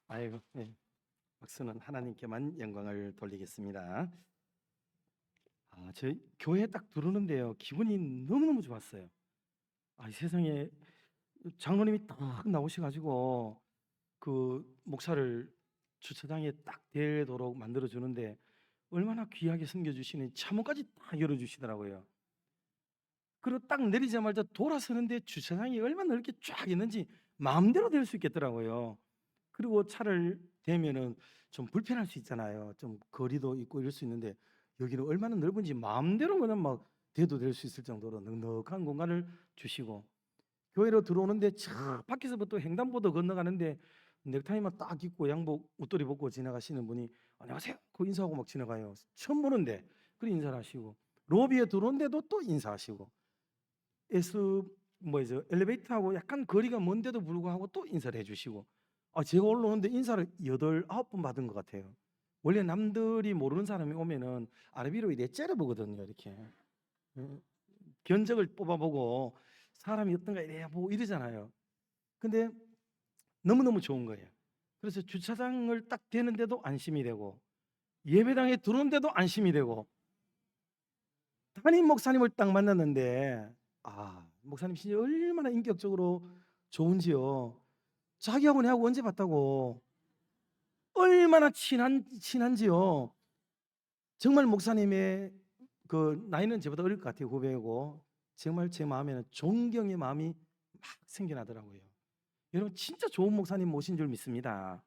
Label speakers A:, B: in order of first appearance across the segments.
A: 아이고, 네. 박수는 하나님께만 영광을 돌리겠습니다. 저희 교회에 딱 들어오는데요, 기분이 너무너무 좋았어요. 이 세상에 장로님이 딱 나오셔가지고 그 목사를 주차장에 딱 대도록 만들어 주는데 얼마나 귀하게 섬겨주시니 차문까지 딱 열어주시더라고요. 그리고 딱 내리자마자 돌아서는데 주차장이 얼마나 넓게 쫙 있는지 마음대로 될 수 있겠더라고요. 그리고 차를 대면은 좀 불편할 수 있잖아요. 좀 거리도 있고 이럴 수 있는데 여기는 얼마나 넓은지 마음대로 그냥 막 대도 될 수 있을 정도로 넉넉한 공간을 주시고, 교회로 들어오는데 차 밖에서부터 횡단보도 건너가는데 넥타이만 딱 입고 양복 웃도리 벗고 지나가시는 분이 안녕하세요 그 인사하고 막 지나가요. 처음 보는데 그 인사를 하시고, 로비에 들어오는데도 또 인사하시고, 에스 뭐죠 엘리베이터하고 약간 거리가 먼데도 불구하고 또 인사를 해주시고, 제가 올라오는데 인사를 8-9번 받은 것 같아요. 원래 남들이 모르는 사람이 오면은 아르비로 이래 째려보거든요. 이렇게 견적을 뽑아보고 사람이 어떤가 이래 보고 이러잖아요. 근데 너무너무 좋은 거예요. 그래서 주차장을 딱 대는데도 안심이 되고, 예배당에 들어오는데도 안심이 되고, 담임 목사님을 딱 만났는데 목사님 진짜 얼마나 인격적으로 좋은지요. 자기하고 내하고 언제 봤다고, 얼마나 친한지요. 정말 목사님의 그 나이는 저보다 어릴 것 같아요. 후배고 정말 제 마음에는 존경의 마음이 막 생겨나더라고요. 여러분 진짜 좋은 목사님 모신 줄 믿습니다.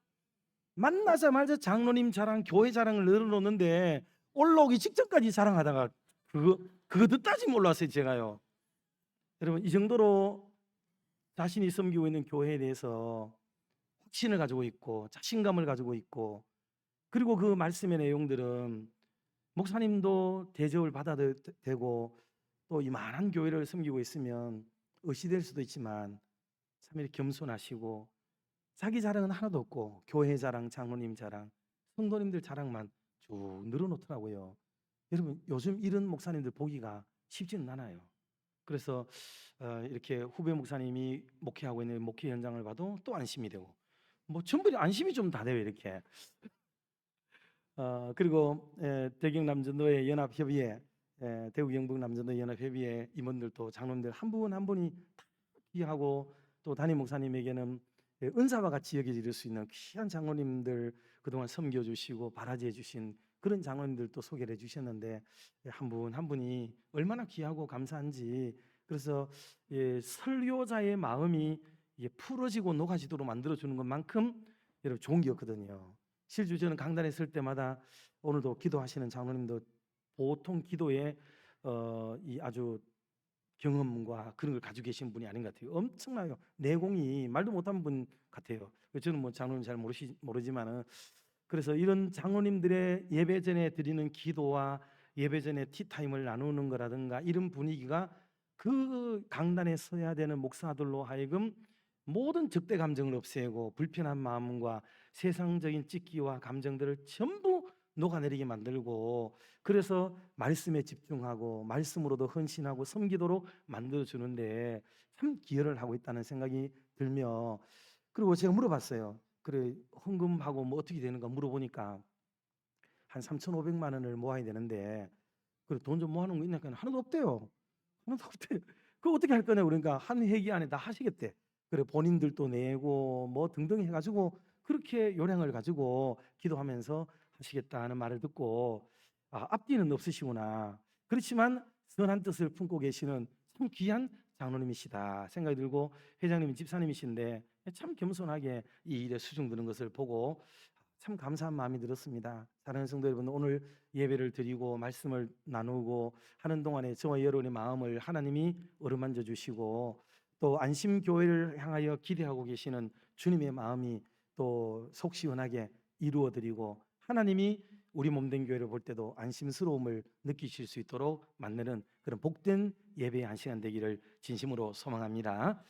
A: 만나자마자 장로님 자랑, 교회 자랑을 늘어놓는데 올라오기 직전까지 자랑하다가 그거 듣다지 몰랐어요 제가요. 여러분 이 정도로 자신이 섬기고 있는 교회에 대해서 확신을 가지고 있고 자신감을 가지고 있고, 그리고 그 말씀의 내용들은 목사님도 대접을 받아도 되고 또 이만한 교회를 섬기고 있으면 의시될 수도 있지만 참 이렇게 겸손하시고 자기 자랑은 하나도 없고 교회 자랑, 장로님 자랑, 성도님들 자랑만 쭉 늘어놓더라고요. 여러분 요즘 이런 목사님들 보기가 쉽지는 않아요. 그래서 이렇게 후배 목사님이 목회하고 있는 목회 현장을 봐도 또 안심이 되고, 뭐 전부 안심이 좀 다 돼요 이렇게. 그리고 대경 남전도회 연합협의회, 대구 경북 남전도 연합협의회 임원들도 장로님들 한 분 한 분이 다 귀하고, 또 담임 목사님에게는 은사와 같이 여겨질 수 있는 귀한 장로님들 그동안 섬겨주시고 바라지해 주신 그런 장로님들도 소개를 해주셨는데 한 분 한 분이 얼마나 귀하고 감사한지. 그래서 설교자의 마음이 풀어지고 녹아지도록 만들어주는 것만큼 여러분 좋은 게 없거든요. 실제 저는 강단에 설 때마다 오늘도 기도하시는 장로님도 보통 기도에 이 아주 경험과 그런 걸 가지고 계신 분이 아닌 것 같아요. 엄청나요. 내공이 말도 못한 분 같아요. 저는 뭐 장로님 잘 모르지만은, 그래서 이런 장로님들의 예배 전에 드리는 기도와 예배 전에 티타임을 나누는 거라든가 이런 분위기가 그 강단에 서야 되는 목사들로 하여금 모든 적대 감정을 없애고 불편한 마음과 세상적인 찝기와 감정들을 전부 녹아내리게 만들고, 그래서 말씀에 집중하고 말씀으로도 헌신하고 섬기도록 만들어주는데 참 기여를 하고 있다는 생각이 들며, 그리고 제가 물어봤어요. 그래 헌금하고 뭐 어떻게 되는가 물어보니까 한 3,500만 원을 모아야 되는데 그래 돈 좀 모아놓은 거 있냐니까 하나도 없대요. 하나도 없대요. 그거 어떻게 할 거냐 그러니까 한 회기 안에 다 하시겠대. 그래 본인들도 내고 뭐 등등 해가지고 그렇게 요량을 가지고 기도하면서 하시겠다는 말을 듣고 앞뒤는 없으시구나. 그렇지만 선한 뜻을 품고 계시는 참 귀한 장로님이시다 생각이 들고, 회장님이 집사님이신데 참 겸손하게 이 일에 수중 드는 것을 보고 참 감사한 마음이 들었습니다. 사랑하는 성도 여러분, 오늘 예배를 드리고 말씀을 나누고 하는 동안에 저와 여러분의 마음을 하나님이 어루만져 주시고 또 안심교회를 향하여 기대하고 계시는 주님의 마음이 또 속 시원하게 이루어드리고 하나님이 우리 몸된 교회를 볼 때도 안심스러움을 느끼실 수 있도록 만드는 그런 복된 예배의 한 시간 되기를 진심으로 소망합니다.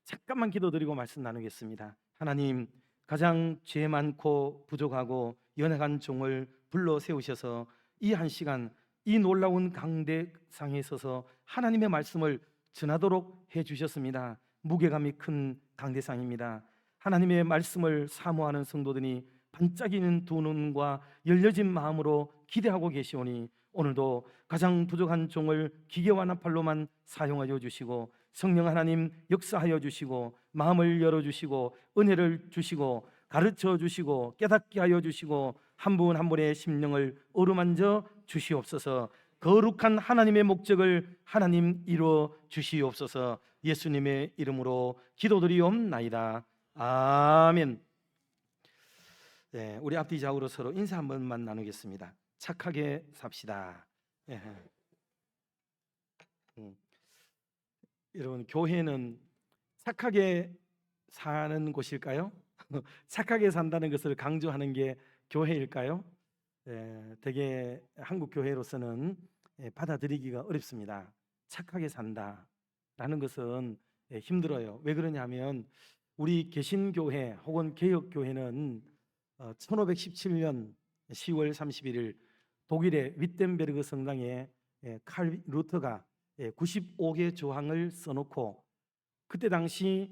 A: 잠깐만 기도드리고 말씀 나누겠습니다. 하나님, 가장 죄 많고 부족하고 연약한 종을 불러 세우셔서 이 한 시간 이 놀라운 강대상에 서서 하나님의 말씀을 전하도록 해 주셨습니다. 무게감이 큰 강대상입니다. 하나님의 말씀을 사모하는 성도들이 반짝이는 두 눈과 열려진 마음으로 기대하고 계시오니 오늘도 가장 부족한 종을 기계와 나팔로만 사용하여 주시고 성령 하나님 역사하여 주시고 마음을 열어주시고 은혜를 주시고 가르쳐 주시고 깨닫게 하여 주시고 한 분 한 분의 심령을 어루만져 주시옵소서. 거룩한 하나님의 목적을 하나님 이루어 주시옵소서. 예수님의 이름으로 기도드리옵나이다. 아멘. 네, 우리 앞뒤 좌우로 서로 인사 한 번만 나누겠습니다. 착하게 삽시다. 예. 여러분, 교회는 착하게 사는 곳일까요? 착하게 산다는 것을 강조하는 게 교회일까요? 되게 한국 교회로서는 받아들이기가 어렵습니다. 착하게 산다라는 것은 힘들어요. 왜 그러냐면 우리 개신교회 혹은 개혁교회는 1517년 10월 31일 독일의 위텐베르그 성당에 칼 루터가 95개 조항을 써놓고 그때 당시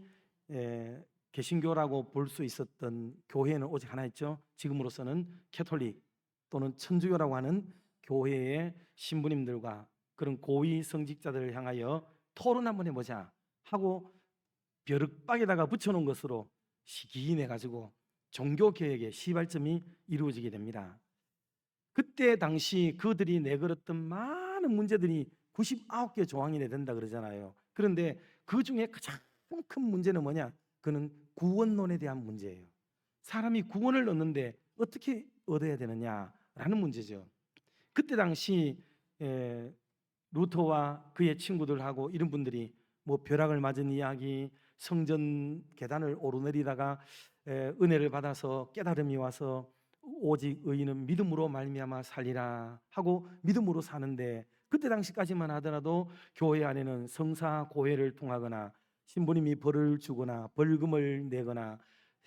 A: 개신교라고 볼 수 있었던 교회는 오직 하나였죠. 지금으로서는 캐톨릭 또는 천주교라고 하는 교회의 신부님들과 그런 고위 성직자들을 향하여 토론 한번 해보자 하고 벼룩박에다가 붙여놓은 것으로 시기내 가지고 종교개혁의 시발점이 이루어지게 됩니다. 그때 당시 그들이 내걸었던 많은 문제들이 99개 조항이 된다 그러잖아요. 그런데 그 중에 가장 큰 문제는 뭐냐? 그는 구원론에 대한 문제예요. 사람이 구원을 얻는데 어떻게 얻어야 되느냐라는 문제죠. 그때 당시 루터와 그의 친구들하고 이런 분들이 뭐 벼락을 맞은 이야기, 성전 계단을 오르내리다가 은혜를 받아서 깨달음이 와서 오직 의인은 믿음으로 말미암아 살리라 하고 믿음으로 사는데 그때 당시까지만 하더라도 교회 안에는 성사 고회를 통하거나 신부님이 벌을 주거나 벌금을 내거나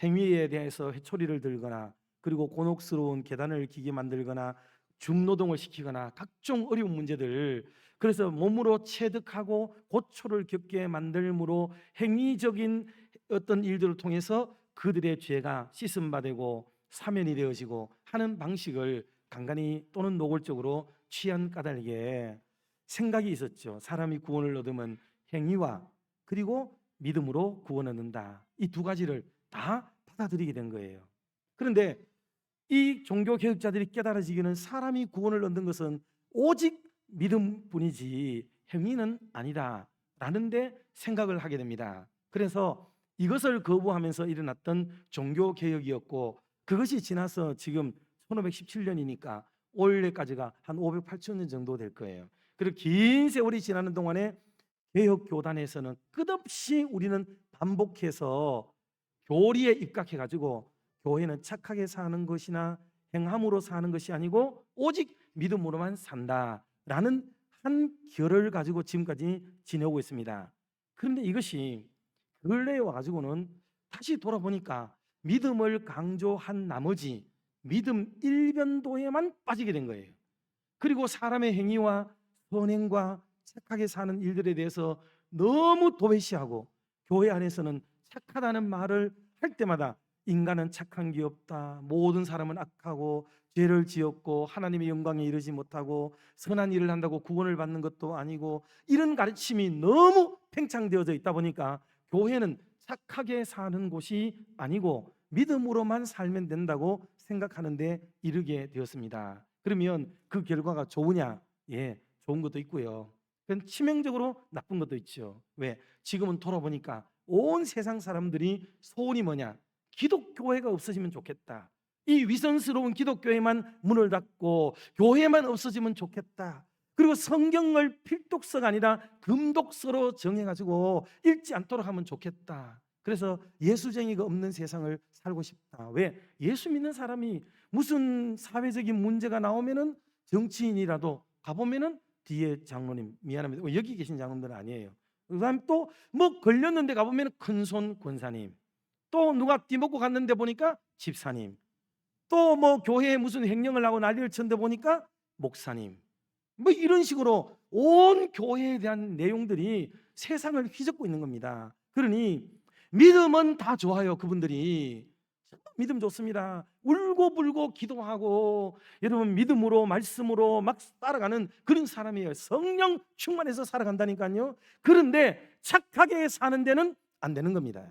A: 행위에 대해서 회초리를 들거나 그리고 곤혹스러운 계단을 기게 만들거나 중노동을 시키거나 각종 어려운 문제들, 그래서 몸으로 체득하고 고초를 겪게 만들므로 행위적인 어떤 일들을 통해서 그들의 죄가 씻음받고 사면이 되어지고 하는 방식을 간간히 또는 노골적으로 취한 까닭에 생각이 있었죠. 사람이 구원을 얻으면 행위와 그리고 믿음으로 구원 얻는다. 이 두 가지를 다 받아들이게 된 거예요. 그런데 이 종교 개혁자들이 깨달아지기는 사람이 구원을 얻는 것은 오직 믿음뿐이지 행위는 아니다라는 데 생각을 하게 됩니다. 그래서 이것을 거부하면서 일어났던 종교 개혁이었고 그것이 지나서 지금 1517년이니까 올해까지가 한 500~8,000년 정도 될 거예요. 그리고 긴 세월이 지나는 동안에 개혁 교단에서는 끝없이 우리는 반복해서 교리에 입각해 가지고 교회는 착하게 사는 것이나 행함으로 사는 것이 아니고 오직 믿음으로만 산다라는 한 결을 가지고 지금까지 지내고 있습니다. 그런데 이것이 근래에 와가지고는 다시 돌아보니까 믿음을 강조한 나머지 믿음 일변도에만 빠지게 된 거예요. 그리고 사람의 행위와 선행과 착하게 사는 일들에 대해서 너무 도외시하고 교회 안에서는 착하다는 말을 할 때마다 인간은 착한 게 없다, 모든 사람은 악하고 죄를 지었고 하나님의 영광에 이르지 못하고 선한 일을 한다고 구원을 받는 것도 아니고 이런 가르침이 너무 팽창되어져 있다 보니까 교회는 착하게 사는 곳이 아니고 믿음으로만 살면 된다고 생각하는데 이르게 되었습니다. 그러면 그 결과가 좋으냐? 예, 좋은 것도 있고요. 그건 치명적으로 나쁜 것도 있죠. 왜? 지금은 돌아보니까 온 세상 사람들이 소원이 뭐냐? 기독교회가 없어지면 좋겠다. 이 위선스러운 기독교회만 문을 닫고 교회만 없어지면 좋겠다. 그리고 성경을 필독서가 아니라 금독서로 정해가지고 읽지 않도록 하면 좋겠다. 그래서 예수쟁이가 없는 세상을 살고 싶다. 왜? 예수 믿는 사람이 무슨 사회적인 문제가 나오면은 정치인이라도 가보면은 뒤에 장로님, 미안합니다, 여기 계신 장로님들은 아니에요. 그다음 또 뭐 걸렸는데 가보면 큰손 권사님, 또 누가 뒤먹고 갔는데 보니까 집사님, 또 뭐 교회에 무슨 횡령을 하고 난리를 쳤는데 보니까 목사님, 뭐 이런 식으로 온 교회에 대한 내용들이 세상을 휘젓고 있는 겁니다. 그러니 믿음은 다 좋아요. 그분들이 믿음 좋습니다. 울고불고 기도하고 여러분 믿음으로 말씀으로 막 살아가는 그런 사람이에요. 성령 충만해서 살아간다니까요. 그런데 착하게 사는 데는 안 되는 겁니다.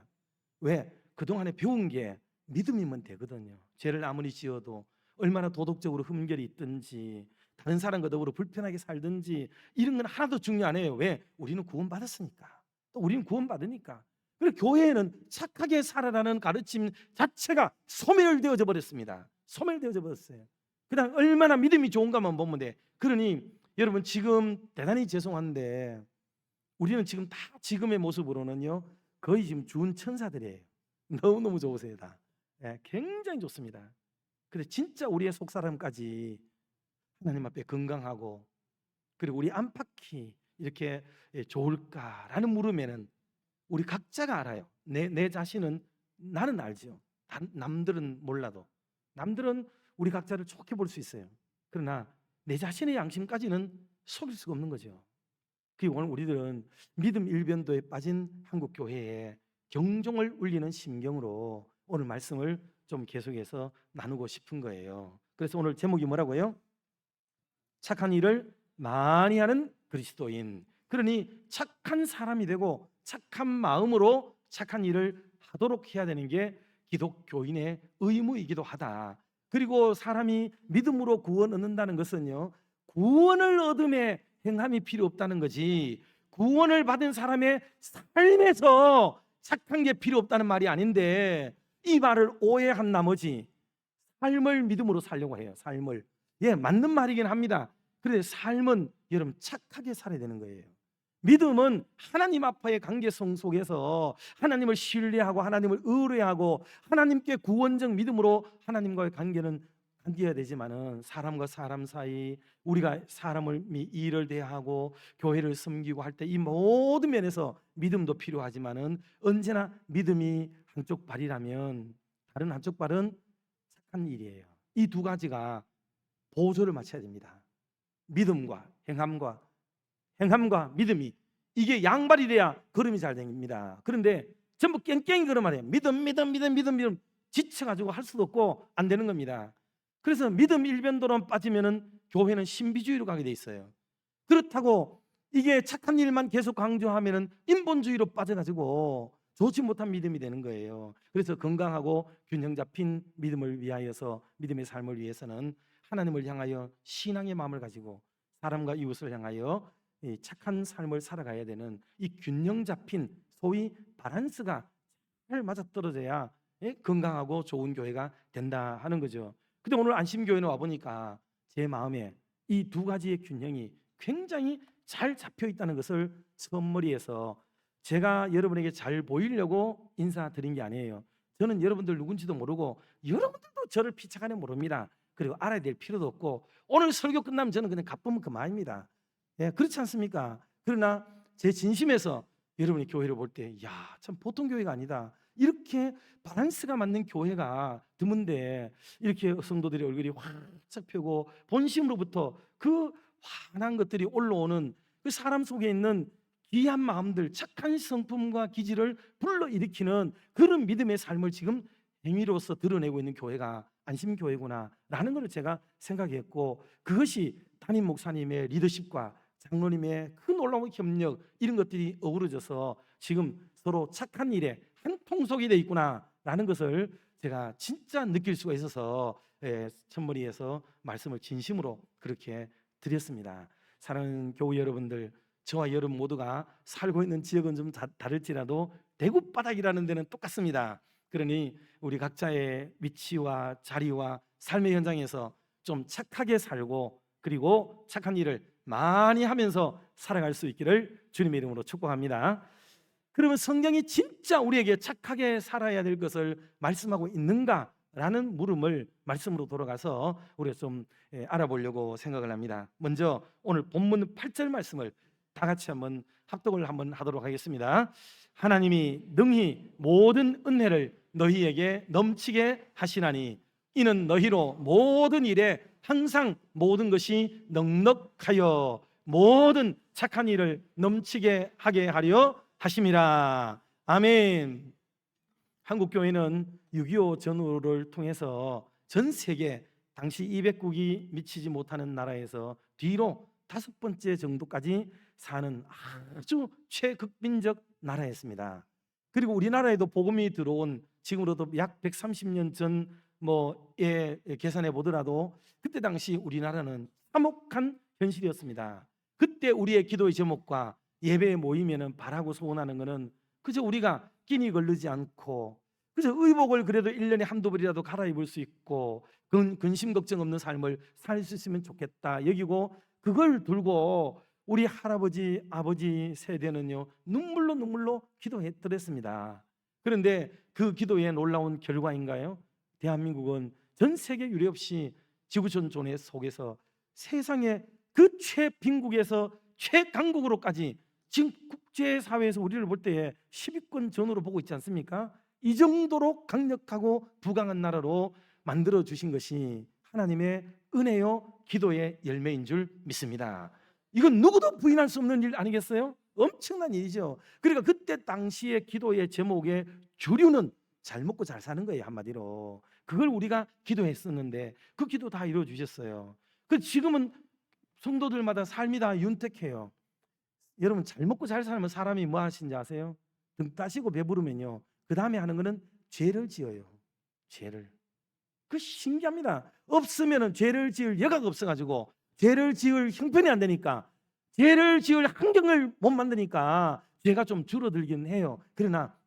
A: 왜? 그동안에 배운 게 믿음이면 되거든요. 죄를 아무리 지어도 얼마나 도덕적으로 흠결이 있든지 다른 사람과 더불어 불편하게 살든지 이런 건 하나도 중요 안 해요. 왜? 우리는 구원받았으니까. 또 우리는 구원받으니까. 그리고 교회에는 착하게 살아라는 가르침 자체가 소멸되어져 버렸습니다. 소멸되어져 버렸어요. 그다음 얼마나 믿음이 좋은가만 보면 돼. 그러니 여러분 지금 대단히 죄송한데 우리는 지금 다 지금의 모습으로는요 거의 지금 준 천사들이에요. 너무너무 좋으세요 다. 예, 굉장히 좋습니다. 근데 진짜 우리의 속사람까지 하나님 앞에 건강하고 그리고 우리 안팎이 이렇게 좋을까라는 물음에는 우리 각자가 알아요. 내 자신은 나는 알죠. 남들은 몰라도 남들은 우리 각자를 좋게 볼 수 있어요. 그러나 내 자신의 양심까지는 속일 수가 없는 거죠. 그리고 오늘 우리들은 믿음 일변도에 빠진 한국 교회에 경종을 울리는 심경으로 오늘 말씀을 좀 계속해서 나누고 싶은 거예요. 그래서 오늘 제목이 뭐라고요? 착한 일을 많이 하는 그리스도인. 그러니 착한 사람이 되고 착한 마음으로 착한 일을 하도록 해야 되는 게 기독교인의 의무이기도 하다. 그리고 사람이 믿음으로 구원 얻는다는 것은요 구원을 얻음에 행함이 필요 없다는 거지 구원을 받은 사람의 삶에서 착한 게 필요 없다는 말이 아닌데 이 말을 오해한 나머지 삶을 믿음으로 살려고 해요. 삶을. 예, 맞는 말이긴 합니다. 그런데 삶은 여러분 착하게 살아야 되는 거예요. 믿음은 하나님 앞과의 관계성 속에서 하나님을 신뢰하고 하나님을 의뢰하고 하나님께 구원적 믿음으로 하나님과의 관계는 관계해야 되지만은 사람과 사람 사이 우리가 사람을 일을 대하고 교회를 섬기고 할 때 이 모든 면에서 믿음도 필요하지만은 언제나 믿음이 한쪽 발이라면 다른 한쪽 발은 착한 일이에요. 이 두 가지가 보조를 맞춰야 됩니다. 믿음과 행함과 믿음이 이게 양발이 돼야 걸음이 잘 됩니다. 그런데 전부 깽깽이 걸음하래요. 믿음 지쳐가지고 할 수도 없고 안 되는 겁니다. 그래서 믿음 일변도로 빠지면은 교회는 신비주의로 가게 돼 있어요. 그렇다고 이게 착한 일만 계속 강조하면은 인본주의로 빠져가지고 좋지 못한 믿음이 되는 거예요. 그래서 건강하고 균형 잡힌 믿음을 위하여서 믿음의 삶을 위해서는 하나님을 향하여 신앙의 마음을 가지고 사람과 이웃을 향하여 착한 삶을 살아가야 되는 이 균형 잡힌 소위 밸런스가 잘 맞아떨어져야 건강하고 좋은 교회가 된다 하는 거죠. 근데 오늘 안심교회는 와보니까 제 마음에 이 두 가지의 균형이 굉장히 잘 잡혀 있다는 것을 첫머리에서 제가 여러분에게 잘 보이려고 인사드린 게 아니에요. 저는 여러분들 누군지도 모르고 여러분들도 저를 피차간에 모릅니다. 그리고 알아야 될 필요도 없고 오늘 설교 끝나면 저는 그냥 가쁘면 그만입니다. 예, 그렇지 않습니까? 그러나 제 진심에서 여러분이 교회를 볼 때 야, 참 보통 교회가 아니다. 이렇게 밸런스가 맞는 교회가 드문데 이렇게 성도들의 얼굴이 활짝 펴고 본심으로부터 그 환한 것들이 올라오는 그 사람 속에 있는 귀한 마음들, 착한 성품과 기질을 불러일으키는 그런 믿음의 삶을 지금 행위로서 드러내고 있는 교회가 안심교회구나라는 것을 제가 생각했고 그것이 담임 목사님의 리더십과 장로님의 큰 놀라운 협력 이런 것들이 어우러져서 지금 서로 착한 일에 한 통속이 돼 있구나라는 것을 제가 진짜 느낄 수가 있어서 첫머리에서 말씀을 진심으로 그렇게 드렸습니다. 사랑하는 교우 여러분들, 저와 여러분 모두가 살고 있는 지역은 좀 다를지라도 대구 바닥이라는 데는 똑같습니다. 그러니 우리 각자의 위치와 자리와 삶의 현장에서 좀 착하게 살고 그리고 착한 일을 많이 하면서 살아갈 수 있기를 주님의 이름으로 축복합니다. 그러면 성경이 진짜 우리에게 착하게 살아야 될 것을 말씀하고 있는가라는 물음을 말씀으로 돌아가서 우리가 좀 알아보려고 생각을 합니다. 먼저 오늘 본문 8절 말씀을 다 같이 한번 합독을 한번 하도록 하겠습니다. 하나님이 능히 모든 은혜를 너희에게 넘치게 하시나니 이는 너희로 모든 일에 항상 모든 것이 넉넉하여 모든 착한 일을 넘치게 하게 하려 하심이라. 아멘. 한국 교회는 6.25 전후를 통해서 전 세계 당시 200국이 미치지 못하는 나라에서 뒤로 5번째 정도까지 사는 아주 최극빈적 나라였습니다. 그리고 우리나라에도 복음이 들어온 지금으로도 약 130년 전 뭐에 계산해 보더라도 그때 당시 우리나라는 참혹한 현실이었습니다. 그때 우리의 기도의 제목과 예배에 모이면은 바라고 소원하는 것은 그저 우리가 끼니 걸르지 않고 그저 의복을 그래도 1년에 한두 벌이라도 갈아입을 수 있고 근심 걱정 없는 삶을 살 수 있으면 좋겠다 여기고, 그걸 들고 우리 할아버지 아버지 세대는요 눈물로 기도했더랬습니다. 그런데 그 기도의 놀라운 결과인가요? 대한민국은 전 세계 유례없이 지구촌 속에서 세상의 그 최빈국에서 최강국으로까지 지금 국제사회에서 우리를 볼 때에 10위권 전후로 보고 있지 않습니까? 이 정도로 강력하고 부강한 나라로 만들어 주신 것이 하나님의 은혜요 기도의 열매인 줄 믿습니다. 이건 누구도 부인할 수 없는 일 아니겠어요? 엄청난 일이죠. 그러니까 그때 당시의 기도의 제목의 주류는 잘 먹고 잘 사는 거예요, 한마디로. 그걸 우리가 기도했었는데 그 기도 다 이루어 주셨어요. 그 지금은 성도들마다 삶이 다 윤택해요. 여러분, 잘 먹고 잘 살면 사람이 뭐 하시는지 아세요? 등 따시고 배부르면요 그 다음에 하는 거는 죄를 지어요. 죄를. 그 신기합니다. 없으면은 죄를 지을 여가가 없어가지고 죄를 지을 형편이 안 되니까, 죄를 지을 환경을 못 만드니까 죄가 좀 줄어들긴 해요. 그러나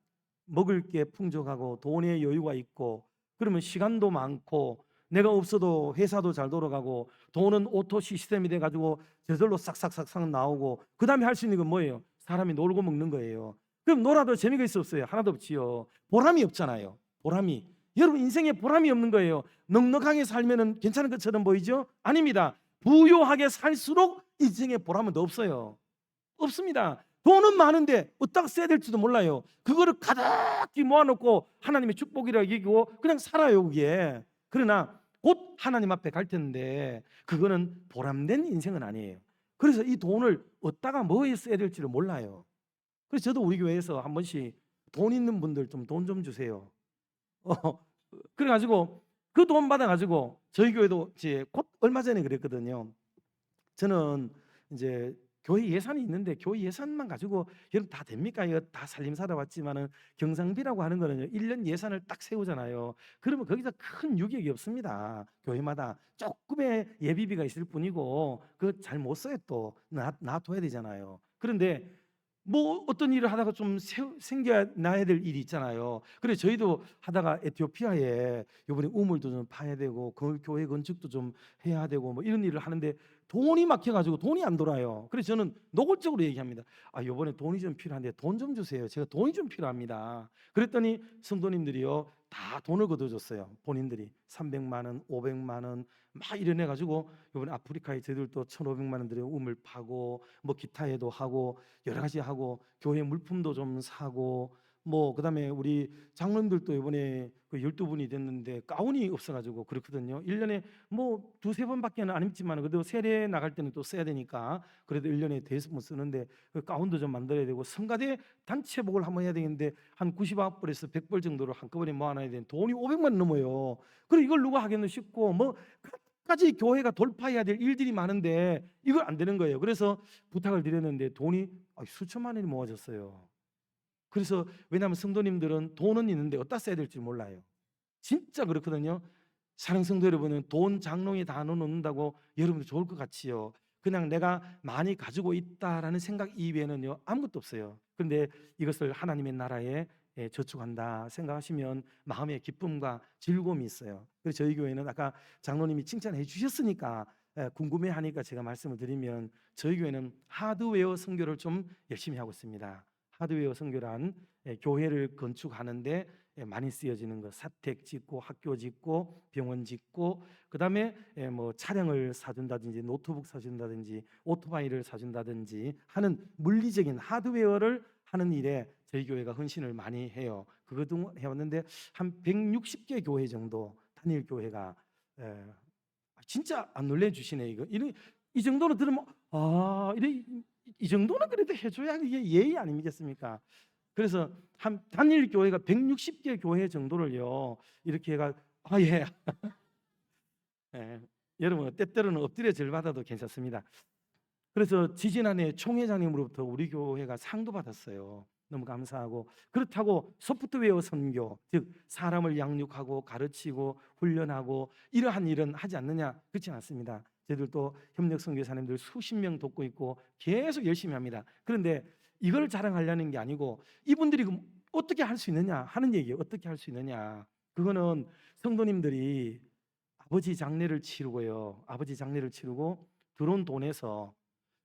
A: 먹을 게 풍족하고 돈의 여유가 있고 그러면 시간도 많고 내가 없어도 회사도 잘 돌아가고 돈은 오토 시스템이 돼가지고 저절로 싹싹싹싹 나오고 그 다음에 할 수 있는 건 뭐예요? 사람이 놀고 먹는 거예요. 그럼 놀아도 재미가 있어 없어요? 하나도 없지요. 보람이 없잖아요. 보람이. 여러분 인생에 보람이 없는 거예요. 넉넉하게 살면은 괜찮은 것처럼 보이죠? 아닙니다. 부유하게 살수록 인생에 보람은 더 없어요. 없습니다. 돈은 많은데 어디다가 써야 될지도 몰라요. 그거를 가득히 모아놓고 하나님의 축복이라고 여기고 그냥 살아요 그게. 그러나 곧 하나님 앞에 갈 텐데 그거는 보람된 인생은 아니에요. 그래서 이 돈을 어디다가 뭐에 써야 될지를 몰라요. 그래서 저도 우리 교회에서 한 번씩 돈 있는 분들 좀 돈 좀 주세요. 그래가지고 그 돈 받아가지고 저희 교회도 이제 곧 얼마 전에 그랬거든요. 저는 이제 교회 예산이 있는데 교회 예산만 가지고 여러분 다 됩니까? 이거 다 살림 살아왔지만은 경상비라고 하는 거는요 1년 예산을 딱 세우잖아요. 그러면 거기서 큰 유격이 없습니다. 교회마다 조금의 예비비가 있을 뿐이고 그거 잘 못 써요. 또 놔둬야 되잖아요. 그런데 뭐 어떤 일을 하다가 좀 생겨나야 될 일이 있잖아요. 그래서 저희도 하다가 에티오피아에 이번에 우물도 좀 파야 되고 교회 건축도 좀 해야 되고 뭐 이런 일을 하는데 돈이 막혀가지고 돈이 안 돌아요. 그래서 저는 노골적으로 얘기합니다. 이번에 돈이 좀 필요한데 돈 좀 주세요. 제가 돈이 좀 필요합니다. 그랬더니 성도님들이요 다 돈을 걷어줬어요. 본인들이 300만 원, 500만 원 막 이래가지고 이번에 아프리카에 저희들도 1,500만 원 들여 우물 파고 뭐 기타에도 하고 여러 가지 하고 교회 물품도 좀 사고 뭐 그다음에 우리 장로님들도 이번에 그 12분이 됐는데 가운이 없어가지고 그렇거든요. 1년에 뭐 두세 번밖에는 안 입지만 그래도 세례 나갈 때는 또 써야 되니까 그래도 1년에 대여섯 번 쓰는데 그 가운도 좀 만들어야 되고 성가대 단체복을 한번 해야 되는데 한 99벌에서 100벌 정도를 한꺼번에 모아놔야 되는 돈이 500만 원 넘어요. 그리고 이걸 누가 하겠노 싶고 뭐 까지 교회가 돌파해야 될 일들이 많은데 이걸 안 되는 거예요. 그래서 부탁을 드렸는데 돈이 수천만 원이 모아졌어요. 그래서 왜냐하면 성도님들은 돈은 있는데 어디다 써야 될지 몰라요. 진짜 그렇거든요. 사랑 성도 여러분은 돈 장롱에 다 넣어놓는다고 여러분도 좋을 것 같지요. 그냥 내가 많이 가지고 있다라는 생각 이외에는요 아무것도 없어요. 그런데 이것을 하나님의 나라에 저축한다 생각하시면 마음의 기쁨과 즐거움이 있어요. 그래서 저희 교회는 아까 장로님이 칭찬해 주셨으니까 궁금해하니까 제가 말씀을 드리면 저희 교회는 하드웨어 선교를 좀 열심히 하고 있습니다. 하드웨어 선교란 교회를 건축하는데 많이 쓰여지는 것, 사택 짓고 학교 짓고 병원 짓고 그다음에 뭐 차량을 사준다든지 노트북 사준다든지 오토바이를 사준다든지 하는 물리적인 하드웨어를 하는 일에 저희 교회가 헌신을 많이 해요. 그것도 해왔는데 한 160개 교회 정도 단일 교회가 진짜 안 놀래주시네. 이거 이 정도로 들으면 이 정도는 그래도 해줘야 이게 예의 아니겠습니까? 그래서 한 단일 교회가 160개 교회 정도를요 이렇게 해가 예. 예. 여러분 때때로는 엎드려 절 받아도 괜찮습니다. 그래서 지지난해 총회장님으로부터 우리 교회가 상도 받았어요. 너무 감사하고, 그렇다고 소프트웨어 선교, 즉 사람을 양육하고 가르치고 훈련하고 이러한 일은 하지 않느냐? 그렇지 않습니다. 저희들도 협력 선교사님들 수십 명 돕고 있고 계속 열심히 합니다. 그런데 이걸 자랑하려는 게 아니고 이분들이 어떻게 할 수 있느냐 하는 얘기예요. 어떻게 할 수 있느냐? 그거는 성도님들이 아버지 장례를 치르고요. 아버지 장례를 치르고 들어온 돈에서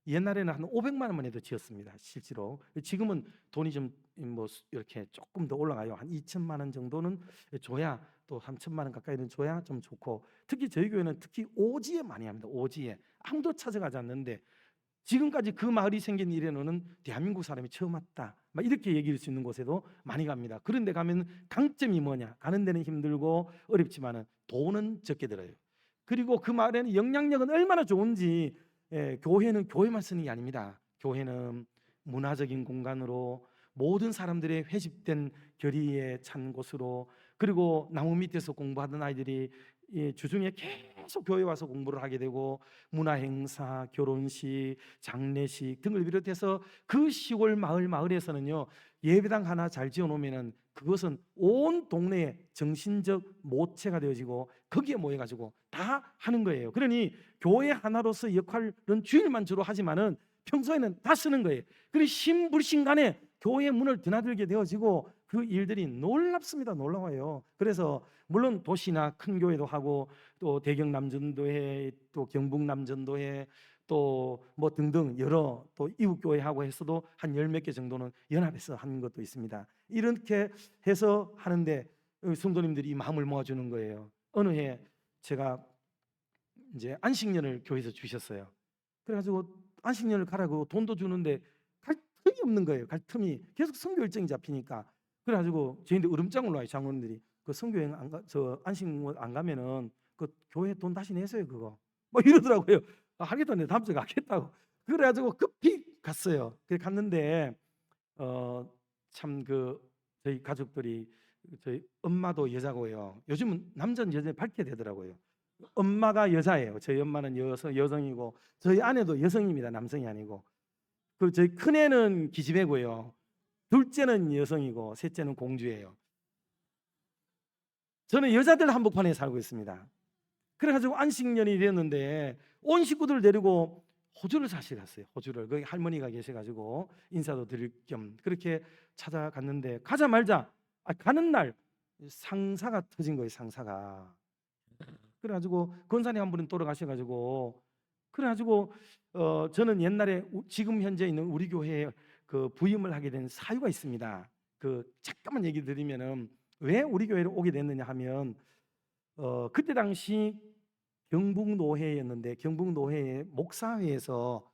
A: 옛날에는 한 500만 원만 해도 지었습니다. 실제로. 지금은 돈이 좀 뭐 이렇게 조금 더 올라가요. 한 2천만 원 정도는 줘야, 또 3천만 원 가까이는 줘야 좀 좋고, 특히 저희 교회는 특히 오지에 많이 합니다. 오지에 아무도 찾아가지 않는데 지금까지 그 마을이 생긴 이래로는 대한민국 사람이 처음 왔다, 막 이렇게 얘기할 수 있는 곳에도 많이 갑니다. 그런데 가면 강점이 뭐냐? 가는 데는 힘들고 어렵지만은 돈은 적게 들어요. 그리고 그 마을에는 영향력은 얼마나 좋은지, 교회는 교회만 쓰는 게 아닙니다. 교회는 문화적인 공간으로, 모든 사람들의 회집된 결의에 찬 곳으로, 그리고 나무 밑에서 공부하던 아이들이 주중에 계속 교회 와서 공부를 하게 되고, 문화행사, 결혼식, 장례식 등을 비롯해서 그 시골 마을에서는요 예배당 하나 잘 지어놓으면 그것은 온 동네의 정신적 모체가 되어지고 거기에 모여가지고 다 하는 거예요. 그러니 교회 하나로서 역할은 주일만 주로 하지만은 평소에는 다 쓰는 거예요. 그리고 신불신간에 교회 문을 드나들게 되어지고 그 일들이 놀랍습니다. 놀라워요. 그래서 물론 도시나 큰 교회도 하고, 또 대경 남전도회, 또 경북 남전도회, 또 뭐 등등 여러 또 이웃 교회하고 해서도 한 열 몇 개 정도는 연합해서 하는 것도 있습니다. 이렇게 해서 하는데 성도님들이 이 마음을 모아주는 거예요. 어느 해 제가 이제 안식년을 교회에서 주셨어요. 그래가지고 안식년을 가라고 돈도 주는데 갈 틈이 없는 거예요. 갈 틈이 계속 선교 일정이 잡히니까. 그래가지고 저희한테 으름장 올라와요. 장로님들이 그 선교행 저 안식년 안 가면은 그 교회 돈 다시 내세요 그거, 뭐 이러더라고요. 하겠다는데 다음 주에 가겠다고. 그래가지고 급히 갔어요. 그래 갔는데 참 그 저희 가족들이, 저희 엄마도 여자고요. 요즘은 남자는 여전히 밝게 되더라고요. 엄마가 여자예요. 저희 엄마는 여성이고 저희 아내도 여성입니다. 남성이 아니고. 그 저희 큰애는 기집애고요. 둘째는 여성이고 셋째는 공주예요. 저는 여자들 한복판에 살고 있습니다. 그래가지고 안식년이 되었는데 온 식구들 데리고 호주를 사실 갔어요. 호주를. 거기 할머니가 계셔가지고 인사도 드릴 겸 그렇게 찾아갔는데, 가자마자 가는 날 상사가 터진 거예요. 상사가. 그래가지고 권사님 한 분은 돌아가셔가지고, 그래가지고 저는 옛날에 지금 현재 있는 우리 교회에 그 부임을 하게 된 사유가 있습니다. 그 잠깐만 얘기 드리면은 왜 우리 교회로 오게 됐느냐 하면, 그때 당시 경북노회였는데 경북노회의 목사회에서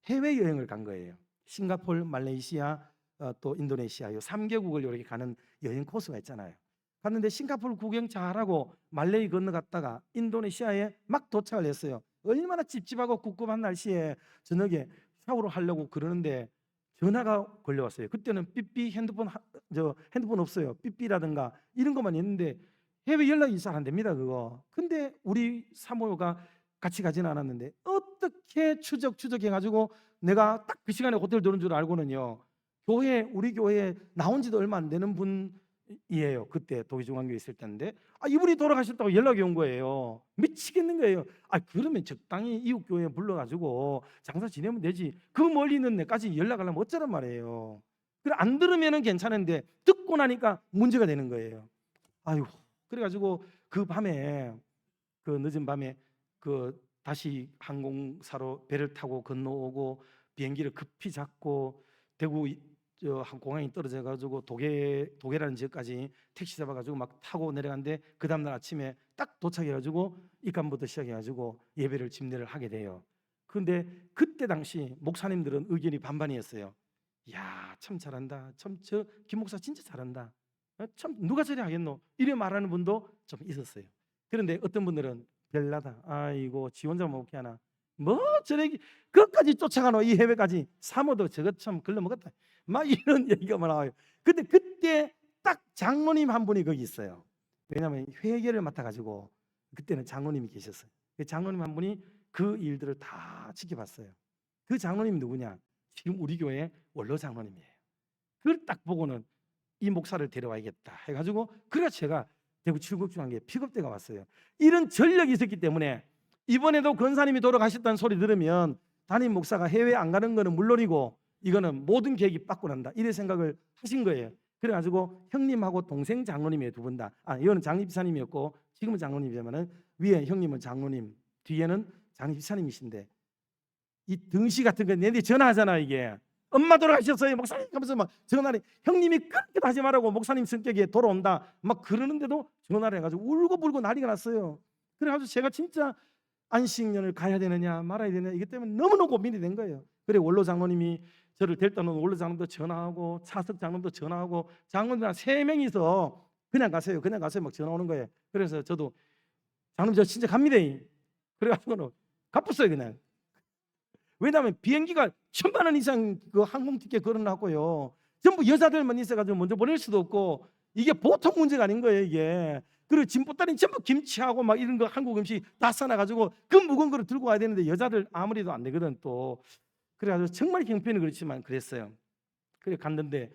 A: 해외여행을 간 거예요. 싱가포르, 말레이시아, 또 인도네시아, 이 3개국을 이렇게 가는 여행 코스가 있잖아요. 갔는데 싱가포르 구경 잘하고 말레이 건너갔다가 인도네시아에 막 도착을 했어요. 얼마나 찝찝하고 꿉꿉한 날씨에 저녁에 샤워를 하려고 그러는데 전화가 걸려왔어요. 그때는 삐삐 핸드폰 핸드폰 없어요. 삐삐라든가 이런 것만 있는데 해외 연락이 잘 안 됩니다 그거. 근데 우리 사모가 같이 가진 않았는데 어떻게 추적해가지고 내가 딱 그 시간에 호텔 들어온 줄 알고는요, 우리 교회에 나온 지도 얼마 안 되는 분이에요. 그때 도기중앙교회 있을 때인데 이분이 돌아가셨다고 연락이 온 거예요. 미치겠는 거예요. 그러면 적당히 이웃교회에 불러가지고 장사 지내면 되지, 그 멀리 있는 데까지 연락하려면 어쩌란 말이에요. 그래 안 들으면 괜찮은데 듣고 나니까 문제가 되는 거예요. 아유, 그래가지고 그 밤에, 그 늦은 밤에 다시 항공사로 배를 타고 건너오고 비행기를 급히 잡고 대구 공항에 떨어져 가지고 도계라는 지역까지 택시 잡아가지고 막 타고 내려갔는데, 그 다음날 아침에 딱 도착해가지고 입간부터 시작해가지고 예배를 집례를 하게 돼요. 그런데 그때 당시 목사님들은 의견이 반반이었어요. 야, 참 잘한다. 참 저 김 목사 진짜 잘한다. 참 누가 저리 하겠노? 이래 말하는 분도 좀 있었어요. 그런데 어떤 분들은 별나다. 아이고 지 혼자 못 하나. 뭐 저래 그것까지 쫓아가노 이 해외까지 사모도 저것 참 글러먹었다 막 이런 얘기가 막 나와요. 근데 그때 딱 장로님 한 분이 거기 있어요. 왜냐하면 회계를 맡아가지고 그때는 장로님이 계셨어요. 그 장로님 한 분이 그 일들을 다 지켜봤어요. 그 장로님이 누구냐? 지금 우리 교회 원로 장로님이에요. 그걸 딱 보고는 이 목사를 데려와야겠다 해가지고 그래서 제가 대구 칠곡중앙교회 픽업대가 왔어요. 이런 전력이 있었기 때문에 이번에도 권사님이 돌아가셨다는 소리 들으면 담임 목사가 해외 안 가는 거는 물론이고 이거는 모든 계획이 빠꾸 난다 이래 생각을 하신 거예요. 그래가지고 형님하고 동생 장로님이 두 분 다, 이거는 장립사님이었고 지금은 장로님이지만은 위에 형님은 장로님, 뒤에는 장립사님이신데 이 등시 같은 거 내한테 전화하잖아. 이게 엄마 돌아가셨어요 목사님 하면서 막 전화를, 형님이 그렇게 하지 말라고 목사님 성격에 돌아온다 막 그러는데도 전화를 해가지고 울고불고 난리가 났어요. 그래가지고 제가 진짜 안식년을 가야 되느냐 말아야 되느냐 이것 때문에 너무너무 고민이 된 거예요. 그래 원로 장로님이 저를 데리다 놓은 원로 장로도 전화하고 차석 장로도 전화하고 장로들 한 3명이서 그냥 가세요 그냥 가세요 막 전화 오는 거예요. 그래서 저도 장로님 저 진짜 갑니다 그래가지고는 갚았어요 그냥. 왜냐하면 비행기가 1,000만 원 이상 그 항공 티켓 걸어놨고요. 전부 여자들만 있어가지고 먼저 보낼 수도 없고 이게 보통 문제가 아닌 거예요 이게. 그리고 짐보따리 전부 김치하고 막 이런 거 한국 음식 다 싸놔가지고 그 무거운 거를 들고 와야 되는데 여자들 아무리도 안 되거든 또. 그래가지고 정말 형편은 그렇지만 그랬어요. 그래 갔는데